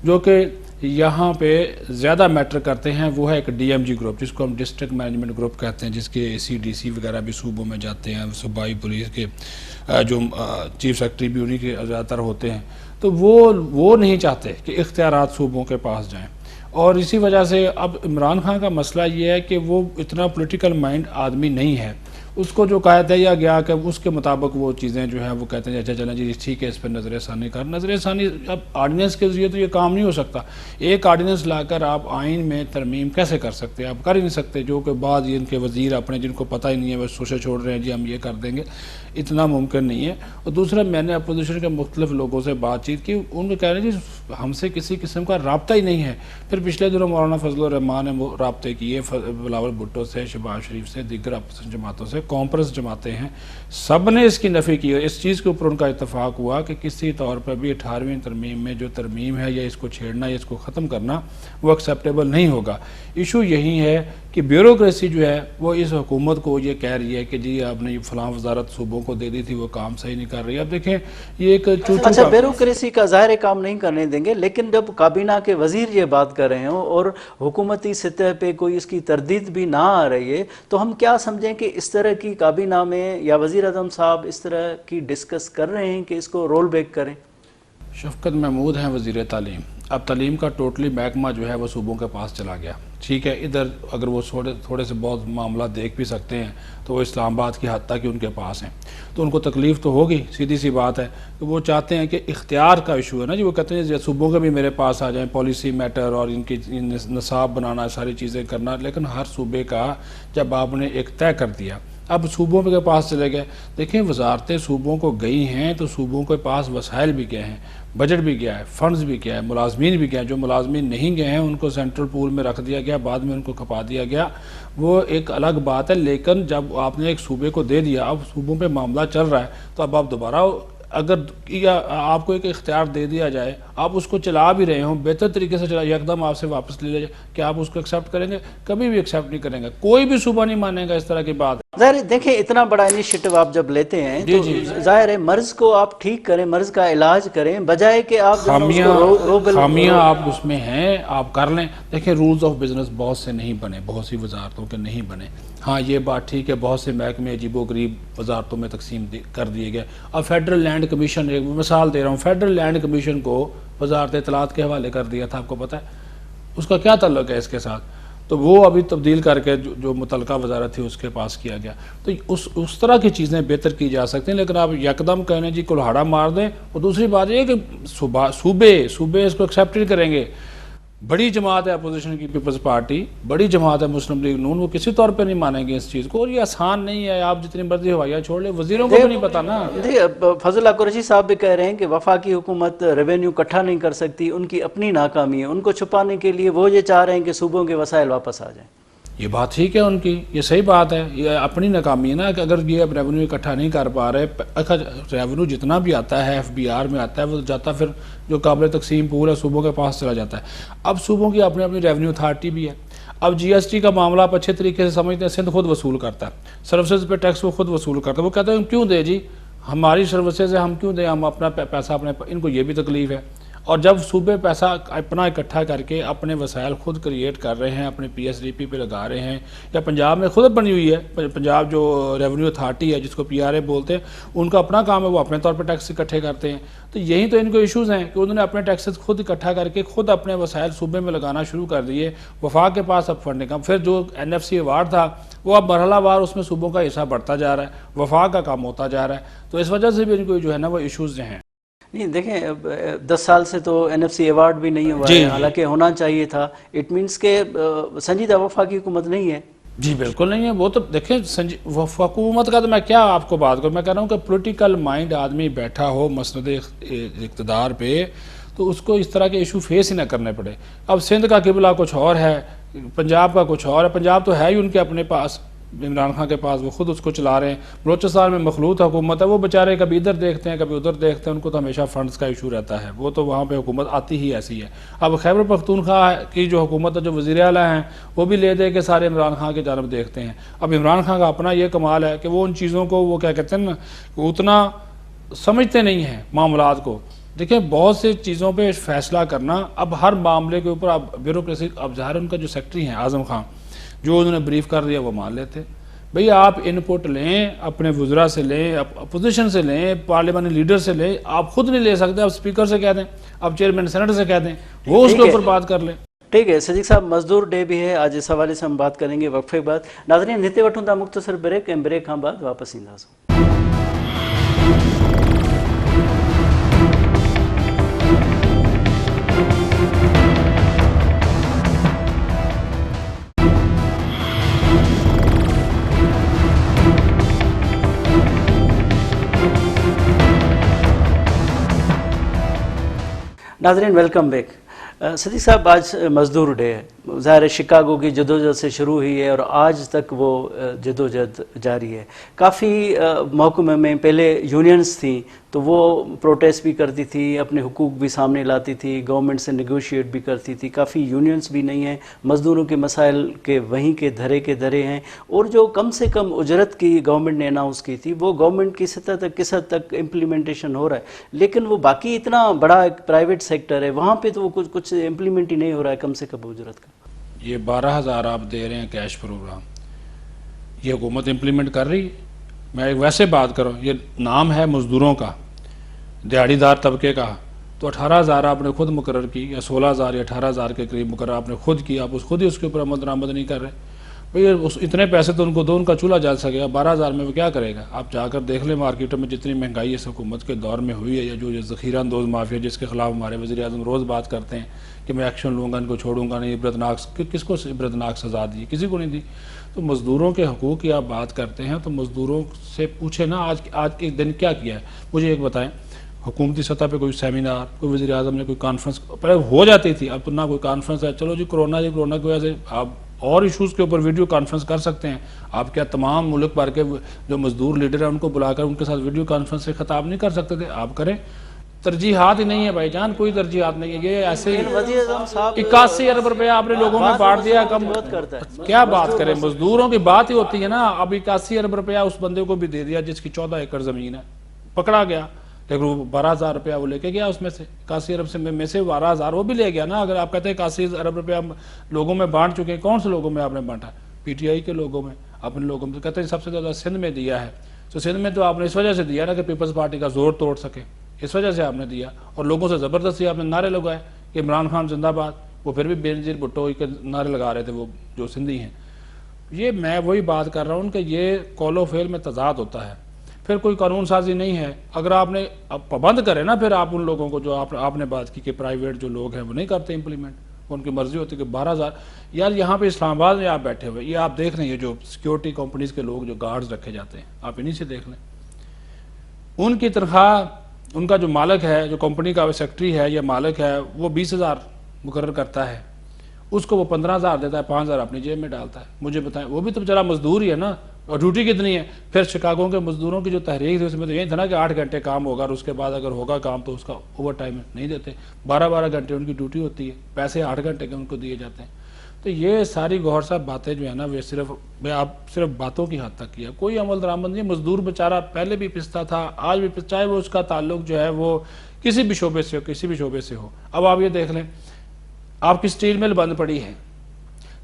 जो कि यहाँ पे ज़्यादा मैटर करते हैं वो है एक DMG ग्रुप, जिसको हम डिस्ट्रिक्ट मैनेजमेंट ग्रुप कहते हैं, जिसके CDC वगैरह भी सूबों में जाते हैं, सूबाई पुलिस के जो चीफ सेक्रेटरी भी उन्हीं के ज़्यादातर होते हैं। तो वो नहीं चाहते कि इख्तियारात सूबों के पास जाएँ और इसी वजह से अब इमरान खान का मसला ये है कि वो इतना पॉलिटिकल माइंड आदमी नहीं है। उसको जो कहा दिया गया कि उसके मुताबिक वो चीज़ें जो हैं वो कहते हैं अच्छा चलें जी ठीक है, इस पर नज़र षानी कर। नज़र षानी अब आर्डिनेंस के ज़रिए तो ये काम नहीं हो सकता। एक आर्डिनेंस लाकर आप आइन में तरमीम कैसे कर सकते हैं? आप कर ही नहीं सकते। जो कि बाद इनके वज़ीर अपने जिनको पता ही नहीं है बस सोचे छोड़ रहे हैं जी हम ये कर देंगे, इतना मुमकिन नहीं है। और दूसरा, मैंने अपोजिशन के मुख्तलिफ लोगों से बातचीत की, उनको कह रहे हैं जी हमसे किसी किस्म का रब्ता ही नहीं है। फिर पिछले दिनों मौलाना फजल रहमान ने वो रब्ते किए बिलावल भुट्टो से, शहबाज शरीफ से, दीगर अपोजिशन जमातों से, कॉन्फ्रेंस जमाते हैं, सब ने इसकी नफ़ी की। इस चीज़ के ऊपर उनका इत्तफाक हुआ कि किसी तौर पर भी 18वीं तरमीम में जो तरमीम है या इसको छेड़ना या इसको ख़त्म करना वो एक्सेप्टेबल नहीं होगा। इशू यही है कि ब्यूरोक्रेसी जो है वो इस हुकूमत को ये कह रही है कि जी आपने ये फलां वजारत सूबों को दे दी थी, वो काम सही नहीं कर रही। अब देखें ये एक अच्छा, ब्यूरोक्रेसी का ज़ाहिर काम नहीं करने देंगे, लेकिन जब काबीना के वज़ीर ये बात कर रहे हों और हुकूमती सतह पे कोई इसकी तरदीद भी ना आ रही है, तो हम क्या समझें कि इस तरह की काबीना में या वज़ीर आज़म साहब इस तरह की डिस्कस कर रहे हैं कि इसको रोल बैक करें? शफकत महमूद हैं वज़ीर तालीम। अब तालीम का टोटली महकमा जो है वो सूबों के पास चला गया। ठीक है, इधर अगर वो थोड़े से बहुत मामला देख भी सकते हैं तो वो इस्लामाबाद की हद तक ही उनके पास हैं, तो उनको तकलीफ़ तो होगी। सीधी सी बात है कि वो चाहते हैं कि इख्तियार का इशू है ना जी, वो कहते हैं सूबों के भी मेरे पास आ जाएं, पॉलिसी मैटर और इनकी निसाब बनाना, सारी चीज़ें करना। लेकिन हर सूबे का जब आपने एक तय कर दिया, अब सूबों के पास चले गए। देखें, वजारतें सूबों को गई हैं तो सूबों के पास वसाइल भी गए हैं, बजट भी गया है, फंड्स भी गया है, मुलाजमीन भी गया है। जो मुलाजमीन नहीं गए हैं उनको सेंट्रल पूल में रख दिया गया, बाद में उनको खपा दिया गया, वो एक अलग बात है। लेकिन जब आपने एक सूबे को दे दिया, अब सूबों पे मामला चल रहा है, तो अब आप दोबारा اگر آپ کو ایک اختیار دے دیا جائے، آپ اس کو چلا بھی رہے ہوں، بہتر طریقے سے چلا، یکدم آپ سے واپس لے جائے، کیا آپ اس کو ایکسیپٹ کریں گے؟ کبھی بھی ایکسیپٹ نہیں کریں گے، کوئی بھی صوبہ نہیں مانے گا اس طرح کی بات۔ ظاہر ہے دیکھیں اتنا بڑا انیشیٹو آپ جب لیتے ہیں تو ظاہر ہے مرض کو آپ ٹھیک کریں، مرض کا علاج کریں، بجائے کہ آپ جو ہے اس کو خامیاں آپ اس میں ہیں آپ کر لیں۔ دیکھیں رولز آف بزنس بہت سے نہیں بنے، بہت سی وزارتوں کے نہیں بنے۔ ہاں یہ بات ٹھیک ہے، بہت سے محکمے عجیب و غریب وزارتوں میں تقسیم کر دیے گئے۔ اب فیڈرل لینڈ کمیشن، ایک مثال دے رہا ہوں، فیڈرل لینڈ کمیشن کو وزارت اطلاعات کے حوالے کر دیا تھا، آپ کو پتہ ہے اس کا کیا تعلق ہے اس کے ساتھ؟ تو وہ ابھی تبدیل کر کے جو متعلقہ وزارت تھی اس کے پاس کیا گیا۔ تو اس طرح کی چیزیں بہتر کی جا سکتی ہیں، لیکن آپ یکدم کہنے جی کلہاڑا مار دیں۔ اور دوسری بات یہ کہ صوبے اس کو ایکسیپٹ نہیں کریں گے۔ بڑی جماعت ہے اپوزیشن کی پیپلز پارٹی، بڑی جماعت ہے مسلم لیگ نون، وہ کسی طور پہ نہیں مانیں گے اس چیز کو، اور یہ آسان نہیں ہے۔ آپ جتنی مرضی ہوائیاں چھوڑ لیں، وزیروں کو بھی نہیں پتا نا۔ فضل اللہ قریشی صاحب بھی کہہ رہے ہیں کہ وفاقی حکومت ریونیو اکٹھا نہیں کر سکتی، ان کی اپنی ناکامی ہے، ان کو چھپانے کے لیے وہ یہ چاہ رہے ہیں کہ صوبوں کے وسائل واپس آ جائیں۔ یہ بات ٹھیک ہے ان کی، یہ صحیح بات ہے، یہ اپنی ناکامی ہے نا کہ اگر یہ اب ریونیو اکٹھا نہیں کر پا رہے۔ ریونیو جتنا بھی آتا ہے FBR میں آتا ہے، وہ جاتا پھر جو قابل تقسیم پول ہے صوبوں کے پاس چلا جاتا ہے۔ اب صوبوں کی اپنی اپنی ریونیو اتھارٹی بھی ہے۔ اب GST کا معاملہ آپ اچھے طریقے سے سمجھتے ہیں، سندھ خود وصول کرتا ہے، سروسز پہ ٹیکس وہ خود وصول کرتا ہے۔ وہ کہتے ہیں ہم کیوں دیں جی، ہماری سروسز ہے، ہم کیوں دیں، ہم اپنا پیسہ ان کو یہ بھی تکلیف ہے۔ اور جب صوبے پیسہ اپنا اکٹھا کر کے اپنے وسائل خود کریٹ کر رہے ہیں، اپنے PSDP پہ لگا رہے ہیں، یا پنجاب میں خود بنی ہوئی ہے، پنجاب جو ریونیو اتھارٹی ہے جس کو PRA بولتے ہیں، ان کا اپنا کام ہے، وہ اپنے طور پہ ٹیکس اکٹھے کرتے ہیں۔ تو یہی تو ان کو ایشوز ہیں کہ انہوں نے اپنے ٹیکسز خود اکٹھا کر کے خود اپنے وسائل صوبے میں لگانا شروع کر دیے۔ وفاق کے پاس اب فنڈنگ کم، پھر جو NFC ایوارڈ تھا وہ اب مرحلہ وار اس میں صوبوں کا حصہ بڑھتا جا رہا ہے، وفاق کا کام ہوتا جا رہا ہے۔ تو اس وجہ سے بھی ان کو جو ہے نا وہ ایشوز ہیں۔ نہیں دیکھیں 10 سال سے تو NFC ایوارڈ بھی نہیں ہوا ہے، حالانکہ ہونا چاہیے تھا۔ اٹ مینس کہ سنجیدہ وفاقی حکومت نہیں ہے۔ جی بالکل نہیں ہے، وہ تو دیکھیں حکومت کا تو میں کیا آپ کو بات کروں، میں کہہ رہا ہوں کہ پولیٹیکل مائنڈ آدمی بیٹھا ہو مسند اقتدار پہ تو اس کو اس طرح کے ایشو فیس ہی نہ کرنے پڑے۔ اب سندھ کا قبلہ کچھ اور ہے، پنجاب کا کچھ اور ہے، پنجاب تو ہے ہی ان کے اپنے پاس، عمران خان کے پاس، وہ خود اس کو چلا رہے ہیں۔ بلوچستان میں مخلوط حکومت ہے، وہ بیچارے کبھی ادھر دیکھتے ہیں کبھی ادھر دیکھتے ہیں، ان کو تو ہمیشہ فنڈز کا ایشو رہتا ہے، وہ تو وہاں پہ حکومت آتی ہی ایسی ہے۔ اب خیبر پختونخوا کی جو حکومت ہے، جو وزیر اعلیٰ ہیں، وہ بھی لے دے کے سارے عمران خان کی جانب دیکھتے ہیں۔ اب عمران خان کا اپنا یہ کمال ہے کہ وہ ان چیزوں کو وہ کیا کہتے ہیں نا، اتنا سمجھتے نہیں ہیں معاملات کو۔ دیکھیں بہت سی چیزوں پہ فیصلہ کرنا، اب ہر معاملے کے اوپر اب بیوروکریسی، اب ظاہر ان کا جو سیکٹری ہیں اعظم خان، جو انہوں نے بریف کر دیا وہ مان لیتے۔ بھئی آپ ان پٹ لیں، اپنے وزراء سے لیں، اپوزیشن سے لیں، پارلیمانی لیڈر سے لیں، آپ خود نہیں لے سکتے، آپ اسپیکر سے کہہ دیں، آپ چیئرمین سینٹ سے کہہ دیں، وہ اس کے اوپر بات کر لیں۔ ٹھیک ہے صدیق صاحب، مزدور ڈے بھی ہے آج، اس حوالے سے ہم بات کریں گے وقفے بعد۔ ناظرین ہتے وٹھوں تا مختصر بریک، بریک کھان بعد واپس اینداسوں۔ ناظرین ویلکم بیک۔ صدیق صاحب آج مزدور ڈے ہے، ظاہر ہے شکاگو کی جدوجہد سے شروع ہوئی ہے اور آج تک وہ جدوجہد جاری ہے۔ کافی محکمے میں پہلے یونینز تھیں تو وہ پروٹیسٹ بھی کرتی تھی، اپنے حقوق بھی سامنے لاتی تھی، گورنمنٹ سے نیگوشیٹ بھی کرتی تھی۔ کافی یونینز بھی نہیں ہیں، مزدوروں کے مسائل کے وہیں کے دھرے ہیں، اور جو کم سے کم اجرت کی گورنمنٹ نے اناؤنس کی تھی وہ گورنمنٹ کی سطح تک کس حد تک امپلیمنٹیشن ہو رہا ہے، لیکن وہ باقی اتنا بڑا ایک پرائیویٹ سیکٹر ہے وہاں پہ تو وہ کچھ امپلیمنٹ ہی نہیں ہو رہا ہے کم سے کم اجرت کا۔ یہ 12,000 آپ دے رہے ہیں کیش پروگرام، یہ حکومت امپلیمنٹ کر رہی ہے؟ میں ایک ویسے بات کروں، یہ نام ہے مزدوروں کا، دیہڑی دار طبقے کا، تو 18,000 آپ نے خود مقرر کی، یا 16,000 یا 18,000 کے قریب مقرر آپ نے خود کی، آپ خود ہی اس کے اوپر عمل درآمد نہیں کر رہے۔ بھئی اتنے پیسے تو ان کو دو، ان کا چولہا جل سکے گا، 12,000 میں وہ کیا کرے گا؟ آپ جا کر دیکھ لیں مارکیٹوں میں جتنی مہنگائی اس حکومت کے دور میں ہوئی ہے، یا جو ذخیرہ اندوز مافیا جس کے خلاف ہمارے وزیر اعظم روز بات کرتے ہیں کہ میں ایکشن لوں گا، ان کو چھوڑوں گا نہیں، عبرتناک، کس کو عبرتناک سزا دی؟ کسی کو نہیں دی۔ تو مزدوروں کے حقوق کی آپ بات کرتے ہیں تو مزدوروں سے پوچھیں نا آج کے دن کیا کیا ہے، مجھے ایک بتائیں۔ حکومتی سطح پہ کوئی سیمینار، کوئی وزیر اعظم نے کوئی کانفرنس، پہلے ہو جاتی تھی، اب تو نہ کوئی کانفرنس ہے، چلو جی کرونا کی وجہ سے آپ اور ایشوز کے اوپر ویڈیو کانفرنس کر سکتے ہیں. آپ کیا تمام ملک بھر کے جو مزدور لیڈر ہیں ان کو بلا کر ان کے ساتھ ویڈیو کانفرنس سے خطاب نہیں کر سکتے تھے؟ آپ کریں. ترجیحات ہی نہیں ہے بھائی جان, کوئی ترجیحات نہیں ہے. یہ ایسے ہی وزیر اعظم صاحب 81 ارب روپے آپ نے لوگوں میں بانٹ دیا. کم کیا بات کریں, مزدوروں کی بات ہی ہوتی ہے نا. اب 81 ارب روپیہ اس بندے کو بھی دے دیا جس کی 14 ایکڑ زمین ہے, پکڑا گیا, لیکن وہ 12,000 روپیہ وہ لے کے گیا اس میں سے. 81 ارب میں سے 12,000 وہ بھی لے گیا نا. اگر آپ کہتے ہیں 81 ارب روپیہ لوگوں میں بانٹ چکے ہیں, کون سے لوگوں میں آپ نے بانٹا؟ پی ٹی آئی کے لوگوں میں, اپنے لوگوں میں. کہتے ہیں سب سے زیادہ سندھ میں دیا ہے. تو سندھ میں تو آپ نے اس وجہ سے دیا نا کہ پیپلز پارٹی کا زور توڑ سکے, اس وجہ سے آپ نے دیا. اور لوگوں سے زبردستی آپ نے نعرے لگائے کہ عمران خان زندہ باد. وہ پھر بھی بے نظیر بھٹو کے نعرے لگا رہے تھے وہ جو سندھی ہیں. یہ میں وہی بات کر رہا ہوں کہ یہ قول و فعل میں تضاد ہوتا ہے. پھر کوئی قانون سازی نہیں ہے. اگر آپ نے پابند کرے نا, پھر آپ ان لوگوں کو جو آپ نے بات کی کہ پرائیویٹ جو لوگ ہیں وہ نہیں کرتے امپلیمنٹ, ان کی مرضی ہوتی کہ 12,000. یار یہاں پہ اسلام آباد میں آپ بیٹھے ہوئے, یہ آپ دیکھ لیں, یہ جو سیکیورٹی کمپنیز کے لوگ جو گارڈز رکھے جاتے ہیں, آپ انہیں سے دیکھ لیں. ان کی تنخواہ, ان کا جو مالک ہے, جو کمپنی کا سیکٹری ہے یا مالک ہے, وہ 20,000 مقرر کرتا ہے, اس کو وہ 15,000 دیتا ہے, 5,000 اپنی جیب میں ڈالتا ہے. مجھے بتائیں, وہ بھی تو بیچارہ مزدور ہی ہے نا, اور ڈیوٹی کتنی ہے؟ پھر شکاگو کے مزدوروں کی جو تحریک تھی اس میں تو یہی تھا نا کہ 8 گھنٹے کام ہوگا, اور اس کے بعد اگر ہوگا کام تو اس کا اوور ٹائم نہیں دیتے. 12 گھنٹے ان کی ڈیوٹی ہوتی ہے, پیسے 8 گھنٹے کے ان کو دیے جاتے ہیں. تو یہ ساری گوھر صاحب باتیں جو ہے نا, وہ آپ صرف باتوں کی حد تک کیا, کوئی عمل درآمد نہیں. مزدور بیچارہ پہلے بھی پستا تھا, آج بھی پستا, چاہے وہ اس کا تعلق جو ہے وہ کسی بھی شعبے سے ہو, کسی بھی شعبے سے ہو. اب آپ یہ دیکھ لیں, آپ کی سٹیل مل بند پڑی ہے,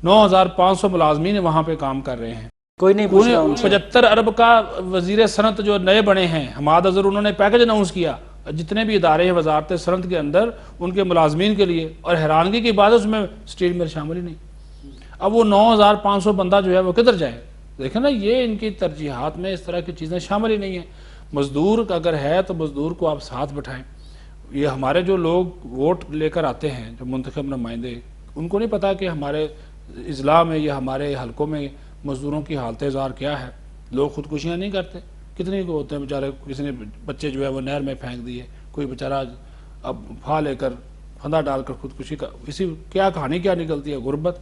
9,500 ملازمین وہاں پہ کام کر رہے ہیں. کوئی نہیں پوچھ رہا. 75 ارب کا وزیر صنعت جو نئے بنے ہیں حماد اظہر, انہوں نے پیکج اناؤنس کیا جتنے بھی ادارے ہیں وزارت صنعت کے اندر ان کے ملازمین کے لیے, اور حیرانگی کی بات ہے اس میں سٹیل مل شامل ہی نہیں. اب وہ 9,500 بندہ جو ہے وہ کدھر جائے؟ دیکھیں نا, یہ ان کی ترجیحات میں اس طرح کی چیزیں شامل ہی نہیں ہیں. مزدور اگر ہے تو مزدور کو آپ ساتھ بٹھائیں. یہ ہمارے جو لوگ ووٹ لے کر آتے ہیں, جو منتخب نمائندے, ان کو نہیں پتا کہ ہمارے اضلاع میں یا ہمارے حلقوں میں مزدوروں کی حالت زار کیا ہے. لوگ خودکشیاں نہیں کرتے, کتنے کو ہوتے ہیں بیچارے, کسی نے بچے جو ہے وہ نہر میں پھینک دیے, کوئی بیچارہ اب پھا لے کر پھندا ڈال کر خودکشی کا, اسی کیا کہانی کیا نکلتی ہے؟ غربت.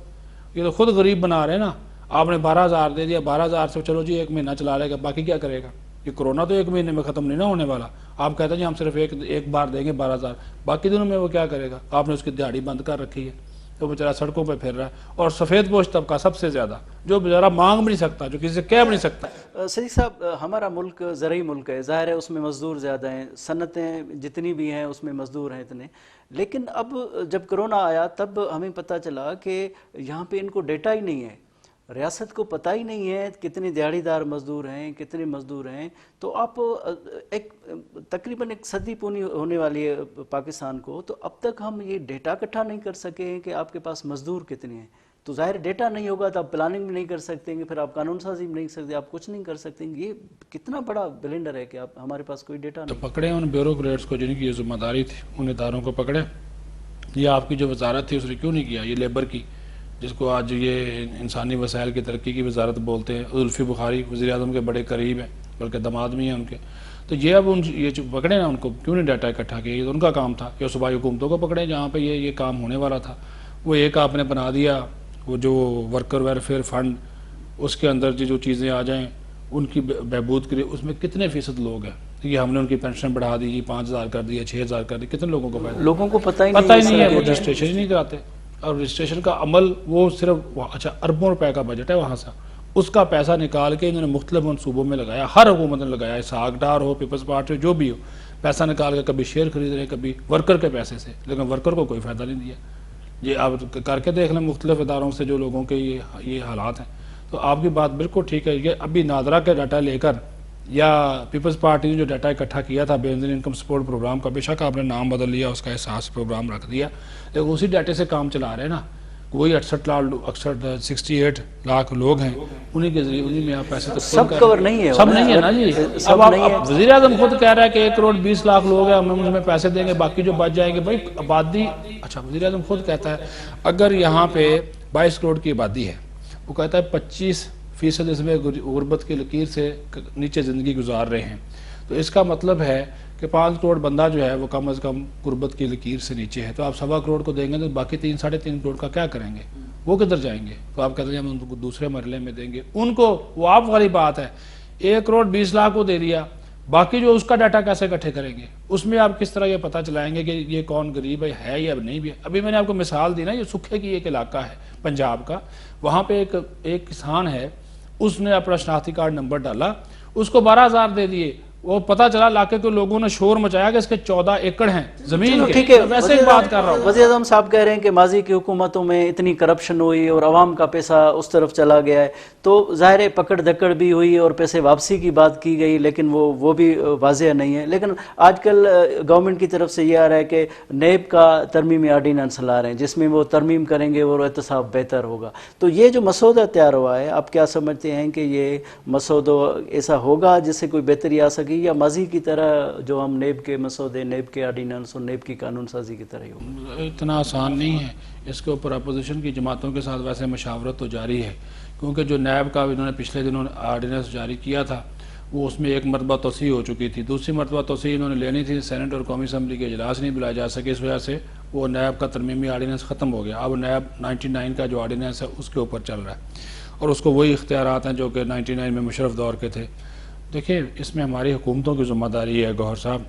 یہ تو خود غریب بنا رہے ہیں نا. آپ نے 12,000 دے دیا, 12,000 سے چلو جی 1 مہینہ چلا لے گا, باقی کیا کرے گا؟ یہ کرونا تو 1 مہینے میں ختم نہیں نہ ہونے والا. آپ کہتے ہیں جی ہم صرف ایک بار دیں گے 12,000, باقی دنوں میں وہ کیا کرے گا؟ آپ نے اس کی دیہڑی بند کر رکھی ہے, تو بیچارہ سڑکوں پہ پھر رہا ہے. اور سفید پوش طبقہ سب سے زیادہ, جو بیچارہ مانگ بھی نہیں سکتا, جو کسی سے کہہ بھی نہیں سکتا. صدیق صاحب, ہمارا ملک زرعی ملک ہے, ظاہر ہے اس میں مزدور زیادہ ہیں, صنعتیں جتنی بھی ہیں اس میں مزدور ہیں اتنے. لیکن اب جب کرونا آیا تب ہمیں پتہ چلا کہ یہاں پہ ان کو ڈیٹا ہی نہیں ہے, ریاست کو پتہ ہی نہیں ہے کتنے دیہڑی دار مزدور ہیں, کتنے مزدور ہیں. تو آپ تقریباً 1 صدی پونی ہونے والی ہے پاکستان کو, تو اب تک ہم یہ ڈیٹا اکٹھا نہیں کر سکے ہیں کہ آپ کے پاس مزدور کتنے ہیں. تو ظاہر ڈیٹا نہیں ہوگا تو آپ پلاننگ بھی نہیں کر سکتے ہیں, پھر آپ قانون سازی بھی نہیں سکتے, آپ کچھ نہیں کر سکتے ہیں. یہ کتنا بڑا بلنڈر ہے کہ آپ ہمارے پاس کوئی ڈیٹا نہیں. تو پکڑے ان بیوروکریٹس کو جن کی یہ ذمہ داری تھی, ان اداروں کو پکڑے. یہ آپ کی جو وزارت تھی اس نے کیوں نہیں کیا؟ یہ لیبر کی, جس کو آج یہ انسانی وسائل کی ترقی کی وزارت بولتے ہیں. زلفی بخاری وزیر اعظم کے بڑے قریب ہیں, بلکہ دماد بھی ہیں ان کے. تو یہ اب یہ جو پکڑے نا, ان کو کیوں نہیں ڈیٹا اکٹھا کیا؟ یہ تو ان کا کام تھا. یا صوبائی حکومتوں کو پکڑے جہاں پہ یہ کام ہونے والا تھا. وہ ایک آپ نے بنا دیا, وہ جو ورکر ویلفیئر فنڈ, اس کے اندر جو چیزیں آ جائیں ان کی بہبود کے لیے, اس میں کتنے فیصد لوگ ہیں؟ یہ ہم نے ان کی پینشن بڑھا دی, 5,000 کر دی, 6,000 کر دی. کتنے لوگوں کو فائدہ؟ لوگوں کو پتہ ہی نہیں ہے, وہ رجسٹریشن ہی نہیں کراتے. اور رجسٹریشن کا عمل وہ صرف, اچھا اربوں روپے کا بجٹ ہے وہاں سے, اس کا پیسہ نکال کے انہوں نے مختلف منصوبوں میں لگایا. ہر حکومت نے لگایا, ساگ ڈار ہو, پیپلز پارٹی ہو, جو بھی ہو, پیسہ نکال کے کبھی شیئر خرید رہے, کبھی ورکر کے پیسے سے, لیکن ورکر کو کوئی فائدہ نہیں دیا. یہ آپ کر کے دیکھ لیں مختلف اداروں سے جو لوگوں کے یہ حالات ہیں. تو آپ کی بات بالکل ٹھیک ہے. یہ ابھی نادرا کے ڈاٹا لے کر یا پیپلز پارٹی نے جو ڈاٹا اکٹھا کیا تھا بے نظیر انکم سپورٹ پروگرام کا, بے شک آپ نے نام بدل لیا, اس کا احساس پروگرام رکھ دیا, لیکن اسی ڈاٹے سے کام چلا رہے ہیں نا. وہی 68 لاکھ لوگ ہیں, انہی کے ذریعے, انہی میں آپ پیسے تو سب کور نہیں ہے, سب نہیں ہے نا جی. اب وزیر اعظم خود کہہ رہا ہے کہ 1,20,00,000 لوگ ہیں, ہم اس میں پیسے دیں گے, باقی جو بچ جائیں گے. بھائی آبادی, اچھا وزیر اعظم خود کہتا ہے اگر یہاں پہ 22 کروڑ کی آبادی ہے, وہ کہتا ہے 25% اس میں غربت کی لکیر سے نیچے زندگی گزار رہے ہیں. تو اس کا مطلب ہے کہ 5 کروڑ بندہ جو ہے وہ کم از کم غربت کی لکیر سے نیچے ہے، تو آپ 1.25 کروڑ کو دیں گے تو باقی 3-3.5 کروڑ کا کیا کریں گے؟ وہ کدھر جائیں گے؟ تو آپ کہتے ہیں ہم ان کو دوسرے مرحلے میں دیں گے ان کو، وہ آپ والی بات ہے 1 کروڑ 20 لاکھ کو دے دیا، باقی جو اس کا ڈیٹا کیسے اکٹھے کریں گے؟ اس میں آپ کس طرح یہ پتہ چلائیں گے کہ یہ کون غریب ہے یا نہیں بھی ہے؟ ابھی میں نے آپ کو مثال دی نا، یہ سکھے کی ایک علاقہ ہے پنجاب کا، وہاں پہ ایک کسان ہے، اس نے اپنا شناختی کارڈ نمبر ڈالا، اس کو 12,000 دے دیے، وہ پتہ چلا علاقے کے لوگوں نے شور مچایا کہ اس کے 14 ایکڑ ہیں زمین کے۔ ٹھیک ہے، ویسے ایک بات کر رہا ہوں، وزیر اعظم صاحب کہہ رہے ہیں کہ ماضی کی حکومتوں میں اتنی کرپشن ہوئی اور عوام کا پیسہ اس طرف چلا گیا ہے، تو ظاہر ہے پکڑ دھکڑ بھی ہوئی اور پیسے واپسی کی بات کی گئی، لیکن وہ بھی واضح نہیں ہے۔ لیکن آج کل گورنمنٹ کی طرف سے یہ آ رہا ہے کہ نیب کا ترمیمی آرڈیننس لا رہے ہیں جس میں وہ ترمیم کریں گے اور احتساب بہتر ہوگا، تو یہ جو مسودہ تیار ہوا ہے، آپ کیا سمجھتے ہیں کہ یہ مسودہ ایسا ہوگا جس سے کوئی بہتری آ سکے، یا ماضی کی طرح جو ہم نیب کے مسودے، نیب کے آرڈیننس اور نیب کی قانون سازی کی طرح ہی ہوگا؟ اتنا آسان نہیں ہے، اس کے اوپر اپوزیشن کی جماعتوں کے ساتھ ویسے مشاورت تو جاری ہے، کیونکہ جو نیب کا انہوں نے پچھلے دنوں آرڈیننس جاری کیا تھا وہ اس میں ایک مرتبہ توسیع ہو چکی تھی، دوسری مرتبہ توسیع انہوں نے لینی تھی، سینٹ اور قومی اسمبلی کے اجلاس نہیں بلائے جا سکے، اس وجہ سے وہ نیب کا ترمیمی آرڈیننس ختم ہو گیا۔ اب نیب 99 کا جو آرڈیننس ہے اس کے اوپر چل رہا ہے، اور اس کو وہی اختیارات ہیں جو کہ 99 میں مشرف دور کے تھے۔ دیکھیں اس میں ہماری حکومتوں کی ذمہ داری ہے گوہر صاحب،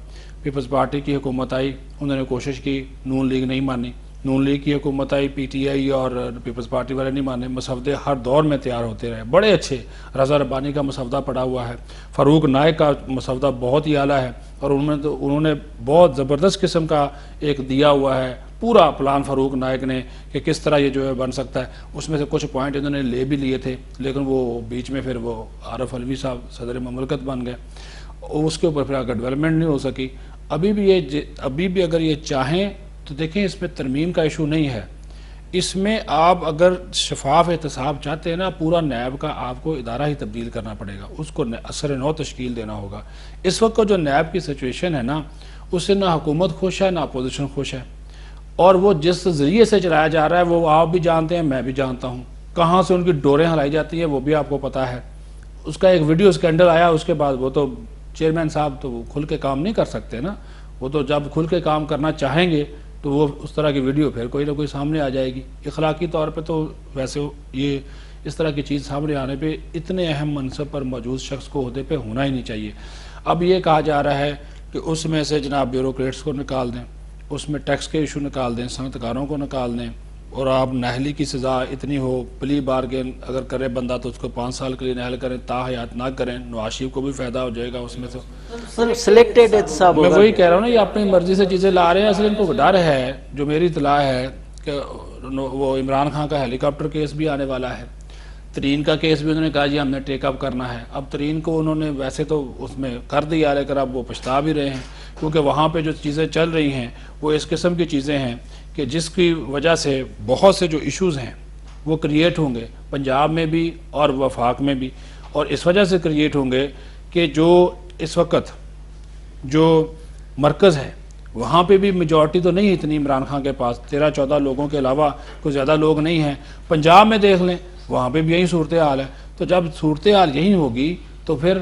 پیپلز پارٹی کی حکومت آئی، انہوں نے کوشش کی، نون لیگ نہیں مانی، نون لیگ کی حکومت آئی، پی ٹی آئی اور پیپلز پارٹی والے نہیں مانے، مسودے ہر دور میں تیار ہوتے رہے، بڑے اچھے، رضا ربانی کا مسودہ پڑا ہوا ہے، فاروق نائک کا مسودہ بہت ہی اعلیٰ ہے، اور انہوں نے بہت زبردست قسم کا ایک دیا ہوا ہے پورا پلان فاروق نائک نے کہ کس طرح یہ جو ہے بن سکتا ہے۔ اس میں سے کچھ پوائنٹ انہوں نے لے بھی لیے تھے، لیکن وہ بیچ میں پھر وہ عارف علوی صاحب صدر مملکت بن گئے، اس کے اوپر پھر آگے ڈیولپمنٹ نہیں ہو سکی۔ ابھی بھی اگر یہ چاہیں تو دیکھیں اس میں ترمیم کا ایشو نہیں ہے، اس میں آپ اگر شفاف احتساب چاہتے ہیں نا، پورا نیب کا آپ کو ادارہ ہی تبدیل کرنا پڑے گا، اس کو اثر نو تشکیل دینا ہوگا۔ اس وقت کو جو نیب کی سچویشن ہے نا، اس سے نہ حکومت خوش ہے نہ اپوزیشن خوش ہے، اور وہ جس ذریعے سے چلایا جا رہا ہے وہ آپ بھی جانتے ہیں، میں بھی جانتا ہوں، کہاں سے ان کی ڈوریں ہلائی جاتی ہیں وہ بھی آپ کو پتہ ہے۔ اس کا ایک ویڈیو سکینڈل آیا، اس کے بعد وہ تو چیئرمین صاحب تو وہ کھل کے کام نہیں کر سکتے نا، وہ تو جب کھل کے کام کرنا چاہیں گے تو وہ اس طرح کی ویڈیو پھر کوئی نہ کوئی سامنے آ جائے گی۔ اخلاقی طور پہ تو ویسے یہ اس طرح کی چیز سامنے آنے پہ اتنے اہم منصب پر موجود شخص کو عہدے پہ ہونا ہی نہیں چاہیے۔ اب یہ کہا جا رہا ہے کہ اس میں سے جناب بیوروکریٹس کو نکال دیں، اس میں ٹیکس کے ایشو نکال دیں، صنعت کاروں کو نکال دیں، اور آپ نااہلی کی سزا اتنی ہو، پلی بارگین اگر کرے بندہ تو اس کو 5 سال کے لیے نااہل کریں، تا حیات نہ کریں، نواز شریف کو بھی فائدہ ہو جائے گا اس میں۔ تو سلیکٹڈ احتساب میں ہوگا۔ وہی کہہ رہا ہوں نا، یہ اپنی مرضی سے چیزیں لا رہے ہیں، اصل ان کو ڈر ہے، جو میری اطلاع ہے کہ وہ عمران خان کا ہیلی کاپٹر کیس بھی آنے والا ہے، ترین کا کیس بھی انہوں نے کہا جی ہم نے ٹیک اپ کرنا ہے۔ اب ترین کو انہوں نے ویسے تو اس میں کر دیا، لیکن اب وہ پچھتا بھی رہے ہیں، کیونکہ وہاں پہ جو چیزیں چل رہی ہیں وہ اس قسم کی چیزیں ہیں کہ جس کی وجہ سے بہت سے جو ایشوز ہیں وہ کریٹ ہوں گے پنجاب میں بھی اور وفاق میں بھی، اور اس وجہ سے کریٹ ہوں گے کہ جو اس وقت جو مرکز ہے وہاں پہ بھی میجورٹی تو نہیں اتنی عمران خان کے پاس، 13-14 لوگوں کے علاوہ کوئی زیادہ لوگ نہیں ہیں۔ پنجاب میں دیکھ لیں، وہاں پہ بھی یہی صورتحال ہے، تو جب صورتحال یہی ہوگی تو پھر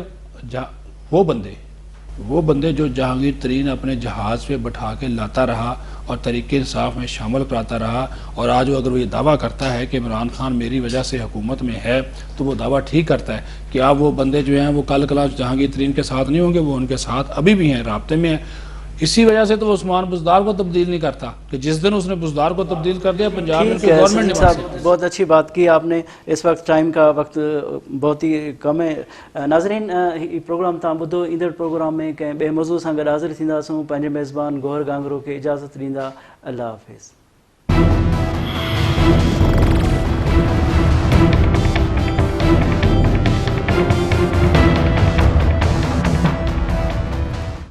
وہ بندے جو جہانگیر ترین اپنے جہاز پہ بٹھا کے لاتا رہا اور تحریک انصاف میں شامل کراتا رہا، اور آج اگر وہ یہ دعویٰ کرتا ہے کہ عمران خان میری وجہ سے حکومت میں ہے، تو وہ دعویٰ ٹھیک کرتا ہے کہ اب وہ بندے جو ہیں وہ کل کلا جہانگیر ترین کے ساتھ نہیں ہوں گے، وہ ان کے ساتھ ابھی بھی ہیں، رابطے میں ہیں۔ اسی وجہ سے تو وہ عثمان بزدار کو تبدیل نہیں کرتا کہ جس دن اس نے بزدار کو تبدیل کر دیا پنجاب میں گورنمنٹ نہیں بن سکتی۔ بہت اچھی بات کی آپ نے، اس وقت ٹائم کا وقت بہت ہی کم ہے۔ ناظرین، یہ پروگرام تاں بدھو، ایندڑ پروگرام میں کنहिं ॿिए موضوع सां गॾु हाज़िर थींदासूं۔ पंहिंजे मेज़बान गौहर गांगरो खे इजाज़त ॾींदा। अल्लाह हाफ़िज़।